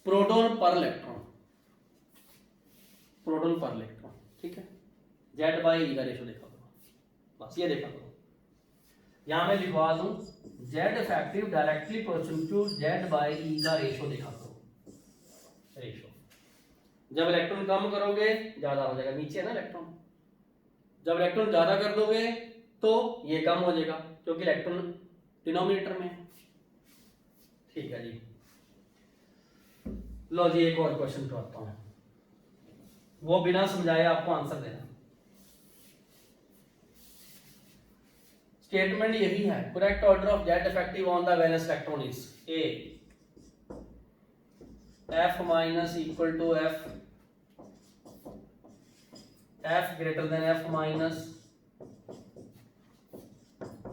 प्रोटॉन पर इलेक्ट्रॉन, प्रोटॉन पर इलेक्ट्रॉन। ठीक है, जेड बाई ई का रेशो देखा करो, बस ये देखा करो। यहाँ मैं लिखवा दूं Z effective directly proportional to Z by E का रेशो देखा करो, रेशो। जब इलेक्ट्रॉन कम करोगे ज्यादा हो जाएगा, नीचे है ना इलेक्ट्रॉन, जब इलेक्ट्रॉन ज्यादा कर दोगे तो ये कम हो जाएगा क्योंकि इलेक्ट्रॉन डिनोमिनेटर में है। ठीक है जी, लो जी एक और क्वेश्चन करता हूं, वो बिना समझाए आपको आंसर देना। स्टेटमेंट यही है, correct order of Z effective on the valence electron is a F minus equal to F, F greater than F minus,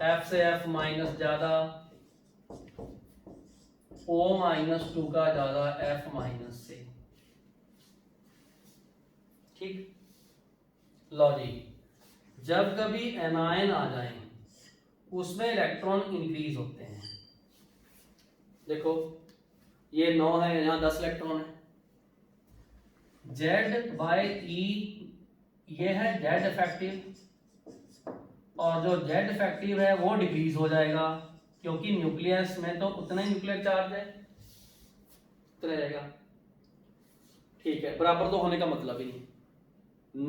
F से एफ माइनस ज्यादा, ओ माइनस टू का ज्यादा एफ माइनस से। ठीक, लो जी, जब कभी एनायन आ जाए उसमें इलेक्ट्रॉन इंक्रीज होते हैं। देखो ये 9 है, यहां 10 इलेक्ट्रॉन है। जेड बाई ई ये है जेड इफेक्टिव, और जो जेड इफेक्टिव है वो डिक्रीज हो जाएगा क्योंकि न्यूक्लियस में तो उतना ही न्यूक्लियर चार्ज है, उतना रहेगा। ठीक है, बराबर तो होने का मतलब ही नहीं,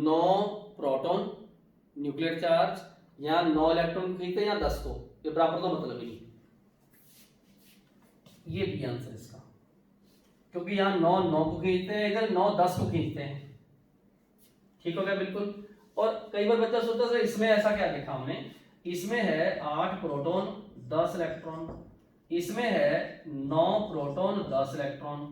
9 प्रोटॉन न्यूक्लियर चार्ज, यहाँ 9 इलेक्ट्रॉन खींचते हैं, यहाँ 10 को, ये बराबर तो मतलब ही नहीं। ये भी आंसर इसका, क्योंकि यहाँ 9 को खींचते हैं, इधर 9 10 को खींचते हैं। ठीक हो गया बिल्कुल। और कई बार बच्चा सोचता है इसमें ऐसा क्या देखा हमने, इसमें है 8 प्रोटॉन 10 इलेक्ट्रॉन, इसमें है 9 प्रोटॉन 10 इलेक्ट्रॉन,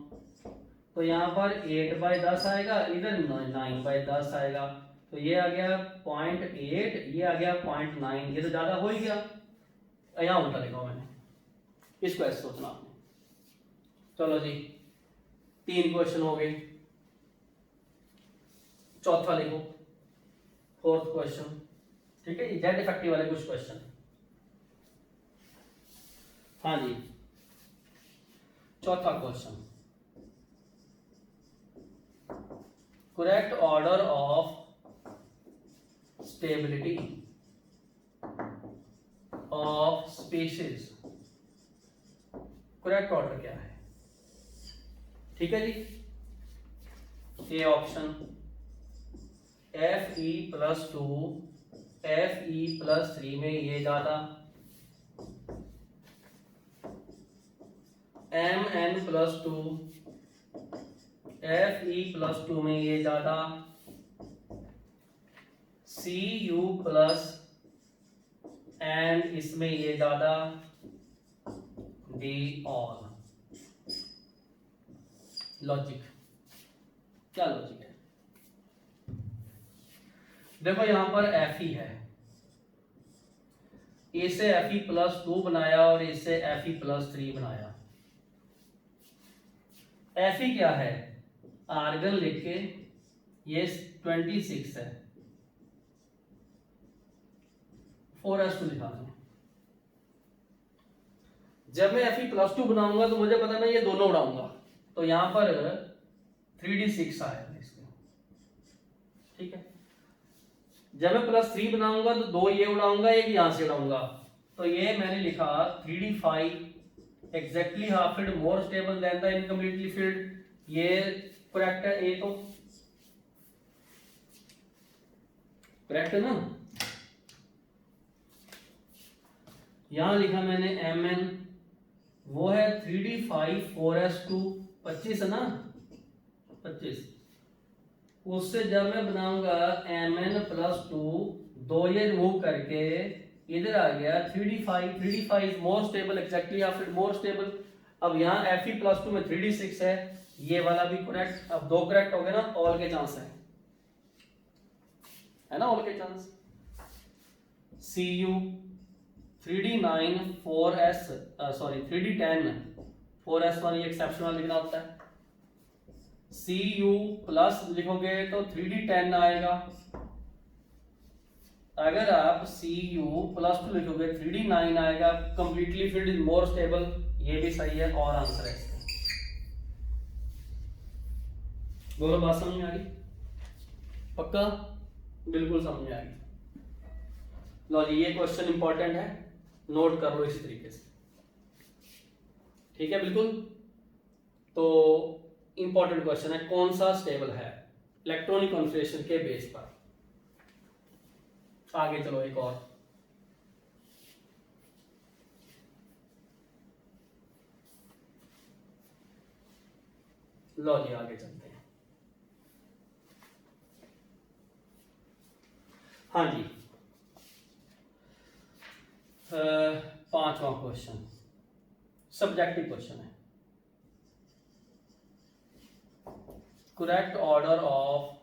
तो यहाँ पर 8/10 आएगा, इधर 9/10 आएगा, तो ये आ गया 0.8, ये आ गया 0.9, ये तो ज्यादा हो ही गया। यहाँ उल्टा लिखा मैंने, इसको ऐसे सोचना आपने। चलो जी 3 क्वेश्चन हो गए, चौथा लिखो, 4th क्वेश्चन। ठीक है, जेड इफेक्टिव वाले कुछ क्वेश्चन। हाँ जी, चौथा question, correct order of stability of species, correct order क्या है? ठीक है जी, ए ऑप्शन Fe+2 Fe+3 में ये ज्यादा, Mn+2 Fe+2 में ये ज्यादा, Cu+ and इसमें ये ज्यादा, डी ऑल। लॉजिक क्या लॉजिक है? देखो यहां पर Fe है, इसे Fe+2 बनाया और इसे Fe+3 बनाया। Fe क्या है? आर्गन लिख के ये 26 है, 4s2 लिखा है। जब मैं Fe+2 बनाऊंगा तो मुझे पता मैं ये दोनों उड़ाऊंगा, तो यहां पर 3d6 आएगा इसमें। ठीक है, जब मैं +3 बनाऊंगा तो 2 ये उड़ाऊंगा, एक यहां से उड़ाऊंगा, तो ये मैंने लिखा 3d5 exactly half field more stable then the incompletely field. ये करेक्ट है, ए तो करेक्ट है ना। यहां लिखा मैंने Mn, वो है 3d5 4s2 25 है ना, 25। उससे जब मैं बनाऊंगा Mn+2, 2 ये रिमूव करके इधर आ गया 3d5, 3d5 is more stable exactly या फिर मोर स्टेबल। अब यहाँ Fe+2 में 3d6 है, ये वाला भी करेक्ट। अब 2 करेक्ट हो गए ना, ऑल के चांस है ना, ऑल के chance. Cu 3d9 4s sorry 3d10 4s1 ये एक्सेप्शनल लिखना होता है। Cu+ लिखोगे तो 3d10 आएगा, अगर आप Cu+2 लिखोगे 3d9 आएगा। Completely field is more stable, ये भी सही है और आंसर है इसका। बोलो बात समझ में आ गई? पक्का? बिल्कुल समझ में आएगी। लो जी, ये क्वेश्चन इंपॉर्टेंट है, नोट कर लो इस तरीके से, ठीक है। बिल्कुल, तो इंपॉर्टेंट क्वेश्चन है, कौन सा स्टेबल है इलेक्ट्रॉनिक कॉन्फ़िगरेशन के बेस पर। आगे चलो एक और, लो जी आगे चलते हैं। हाँ जी, पांचवा क्वेश्चन सब्जेक्टिव क्वेश्चन है। Correct order of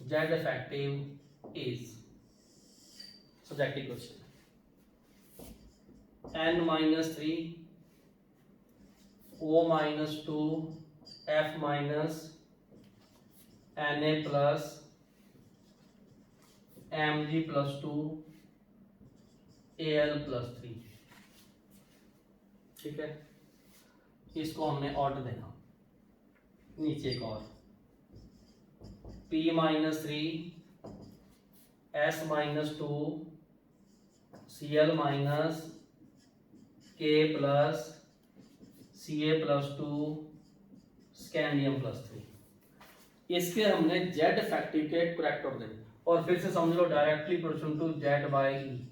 Z effective is, subjective question, n-3 O-2 F- Na plus Mg plus 2 Al plus 3, ठीक है। इसको हमने ऑर्डर देना, नीचे एक और P-3 S-2 Cl minus K plus Ca plus 2 scandium plus 3, इसके हमने जेड इफेक्टिव के करेक्ट ऑर्डर देने, और फिर से समझ लो directly proportional to Z by E.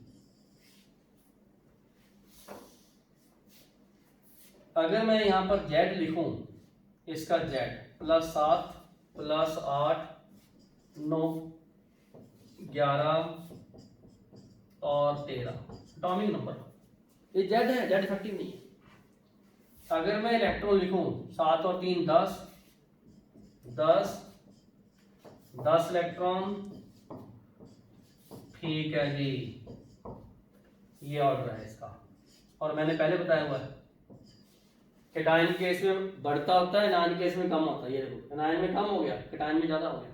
अगर मैं यहां पर जेड लिखूं, इसका जेड +7 +8 9 11 और 13 एटॉमिक नंबर, ये जेड है, जेड इफेक्टिव नहीं है। अगर मैं इलेक्ट्रॉन लिखूं 7 और 3 10 10 10 इलेक्ट्रॉन, ठीक है जी, ये ऑर्डर है इसका। और मैंने पहले बताया हुआ है कि एनायन केस में बढ़ता होता है, एनायन केस में कम होता है। ये देखो, एनायन में कम हो गया, एनायन में ज्यादा हो गया।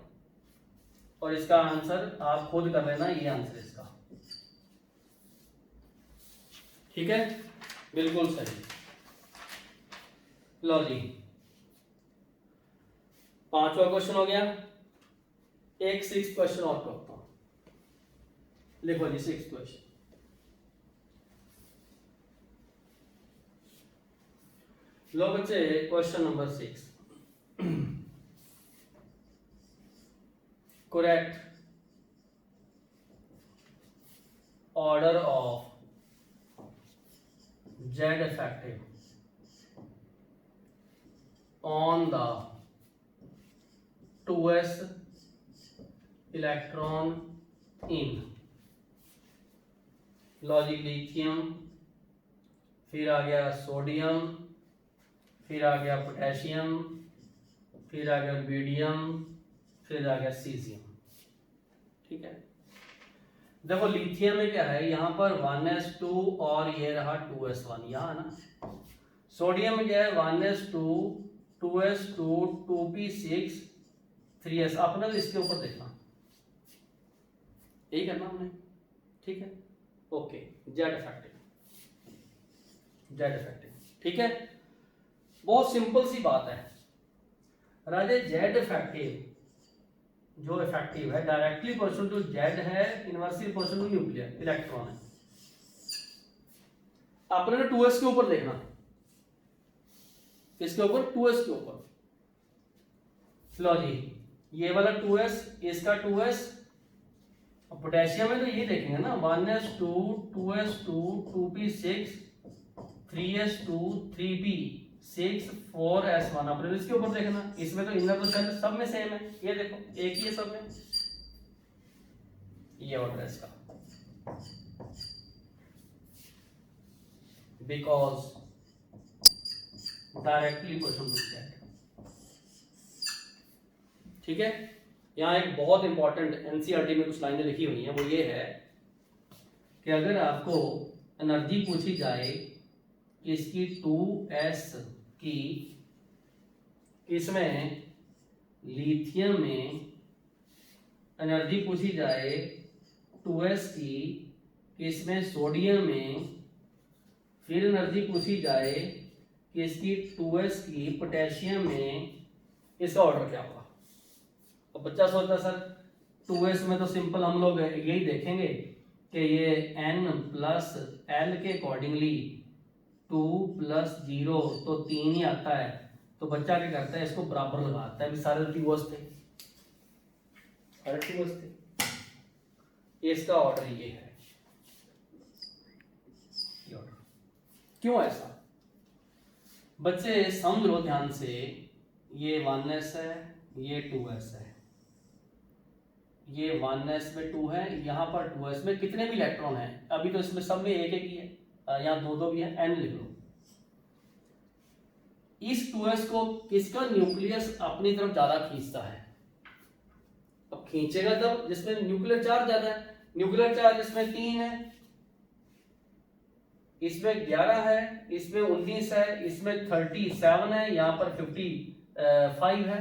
और इसका आंसर आप खुद कर लेना, ये आंसर इसका, ठीक है, बिल्कुल सही। लो जी, पांचवा क्वेश्चन हो गया। एक 6 क्वेश्चन और करता हूं, लिखो जी 6 क्वेश्चन। लो बच्चे, question number 6, correct order of Z effective on the 2s electron in logic lithium, फिर आ गया सोडियम, फिर आ गया पोटेशियम, फिर आ गया रुबिडियम, फिर आ गया सीजियम, ठीक है। देखो लिथियम में क्या है, यहां पर 1s2 और ये रहा 2s1, यहां ना। सोडियम में क्या है, 1s2 2s2 2p6 3s, अपना इसके ऊपर देखना, यही करना हमने, ठीक है। Okay, Z effective, Z effective, ठीक है। बहुत सिंपल सी बात है राजे, जेड इफेक्टिव जो इफेक्टिव है डायरेक्टली प्रोपोर्शनल टू जेड है, inversely proportional to nuclear electron है। अपने 2s के ऊपर देखना, किसके ऊपर, 2s के ऊपर। लो जी, ये वाला 2s, इसका 2s, पोटेशियम है तो ये देखेंगे ना, 1s2 2s2 2p6 3s2 3p6 4s1, अपने इसके ऊपर देखना। इसमें तो इनर तो शेल सब में सेम है, ये देखो एक ही है सब में, ये ऑर्डर है इसका, because directly proportional to Z, ठीक है। यहाँ एक बहुत इंपॉर्टेंट एनसीईआरटी में कुछ लाइनें लिखी हुई हैं, वो ये है कि अगर आपको एनर्जी पूछी जाए कि इसकी 2s की, इसमें लिथियम में एनर्जी पूछी जाए 2s की, इसमें सोडियम में, फिर एनर्जी पूछी जाए कि इसकी 2s की पोटेशियम में, इसका ऑर्डर क्या होगा। अब बच्चा सोचता सर 2s में तो सिंपल हम लोग यही देखेंगे कि ये n प्लस l के अकॉर्डिंगली 2 प्लस 0 तो 3 ही आता है। तो बच्चा क्या करता है, इसको बराबर लगाता है। अभी सारे 2s थे, सारे 2s थे। इसका ऑर्डर ये है, ये ऑर्डर। क्यों ऐसा? बच्चे समझ लो ध्यान से, ये 1s है, ये 2s है, ये 1s में 2 है, यहाँ पर 2s में कितने भी इलेक्ट्रॉन हैं? अभी तो इसमें सब में एक एक ही है, यहाँ दो दो भी है, n लिख लो। इस 2s को किसका न्यूक्लियस अपनी तरफ ज्यादा खींचता है? अब खींचेगा तब जिसमें न्यूक्लियर चार्ज ज्यादा है। न्यूक्लियर चार्ज इसमें 3 है, इसमें 11 है, इसमें 19 है, इसमें 37 है, यहाँ पर 55 है।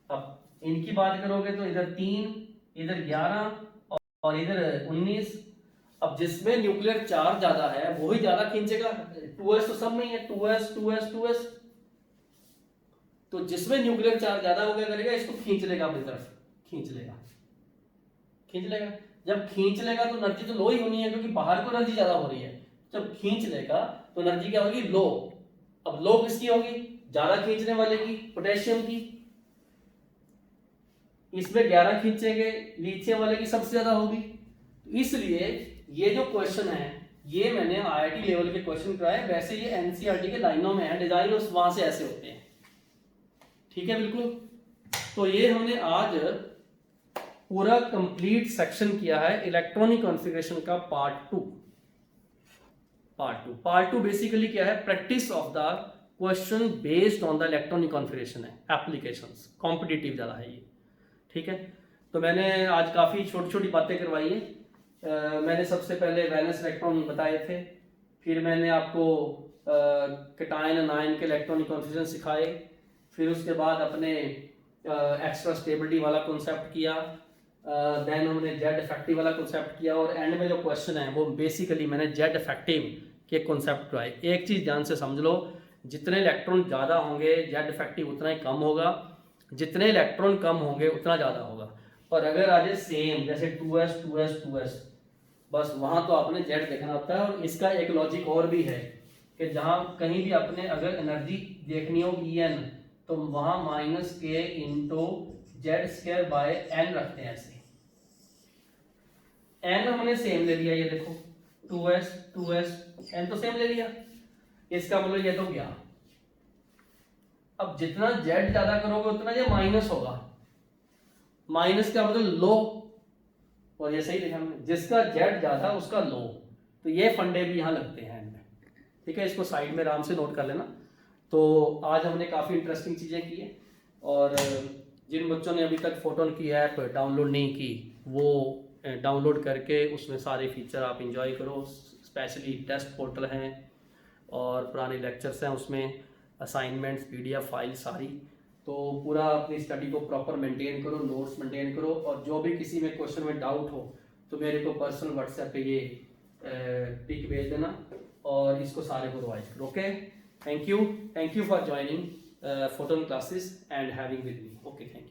अब इनकी बात करोगे तो इधर 3, इधर 11 और इधर 19। अब जिसमें न्यूक्लियर चार्ज ज्यादा है वो ही ज्यादा खींचेगा। 2s तो सब में ही है, 2s 2s 2s। तो जिसमें न्यूक्लियर चार्ज ज्यादा हो गया करेगा, इसको खींच लेगा अपनी तरफ, खींच लेगा, खींच लेगा। जब खींच लेगा तो एनर्जी तो लो ही होनी है, क्योंकि बाहर को एनर्जी ज्यादा हो रही है। जब खींच लेगा तो एनर्जी क्या होगी? लो। अब लो किसकी होगी? ज्यादा खींचने वाले की, पोटेशियम की। इसमें 11 खींचेंगे, लिथियम वाले की सबसे ज्यादा होगी। इसलिए ये जो क्वेश्चन है, ये मैंने आईआईटी लेवल के क्वेश्चन कराए। वैसे ये एनसीईआरटी के लाइनों में है, डिजाइन वहां से ऐसे होते हैं, ठीक है, बिल्कुल। तो ये हमने आज पूरा कंप्लीट सेक्शन किया है इलेक्ट्रॉनिक कॉन्फ़िगरेशन का पार्ट 2। पार्ट 2 बेसिकली क्या है? Practice of the question based on the electronic configuration है, एप्लीकेशंस, कॉम्पिटिटिव ज्यादा है ये, ठीक है। तो मैंने आज काफी छोटी छोटी बातें करवाई है। मैंने सबसे पहले वैलेंस इलेक्ट्रॉन बताए थे, फिर मैंने आपको कैटायन आयन के इलेक्ट्रॉनिक कॉन्फ़िगरेशन सिखाए, फिर उसके बाद अपने एक्स्ट्रा स्टेबिलिटी वाला कॉन्सेप्ट किया, देन हमने जेड इफेक्टिव वाला कॉन्सेप्ट किया, और एंड में जो क्वेश्चन है वो बेसिकली मैंने जेड इफेक्टिव के कॉन्सेप्ट कराए। एक चीज़ ध्यान से समझ लो, जितने इलेक्ट्रॉन ज़्यादा होंगे जेड इफेक्टिव उतना ही कम होगा, जितने इलेक्ट्रॉन कम होंगे उतना ज़्यादा होगा। और अगर आ जाए सेम जैसे 2s 2s 2s, बस वहाँ तो आपने जेड देखना होता है। और इसका एक लॉजिक और भी है कि जहाँ कहीं भी अपने अगर एनर्जी देखनी हो En, तो वहाँ -k into Z² bye n रखते हैं। ऐसे n हमने सेम ले लिया, ये देखो 2s 2s n तो सेम ले लिया, इसका मतलब ये तो गया। अब जितना z ज्यादा करोगे उतना ये माइनस होगा, माइनस का मतलब लो, और ये सही लिखा हमने, जिसका z ज्यादा उसका लो। तो ये फंडे भी यहाँ लगते हैं इनमें, ठीक है। इसको साइड में आराम से नोट कर लेना। तो आज हमने काफ़ी इंटरेस्टिंग चीज़ें की है, और जिन बच्चों ने अभी तक फोटोन की ऐप डाउनलोड नहीं की, वो डाउनलोड करके उसमें सारे फीचर आप इंजॉय करो। स्पेशली टेस्ट पोर्टल हैं और पुराने लेक्चर्स हैं, उसमें असाइनमेंट्स, PDF फाइल सारी। तो पूरा अपनी स्टडी को प्रॉपर मेंटेन करो, नोट्स मेंटेन करो, और जो भी किसी में क्वेश्चन में डाउट हो तो मेरे को पर्सनल व्हाट्सएप पे ये पिक भेज देना, और इसको सारे को रिवाइज करो। Okay, thank you for joining photon classes and having with me. Okay, thank you.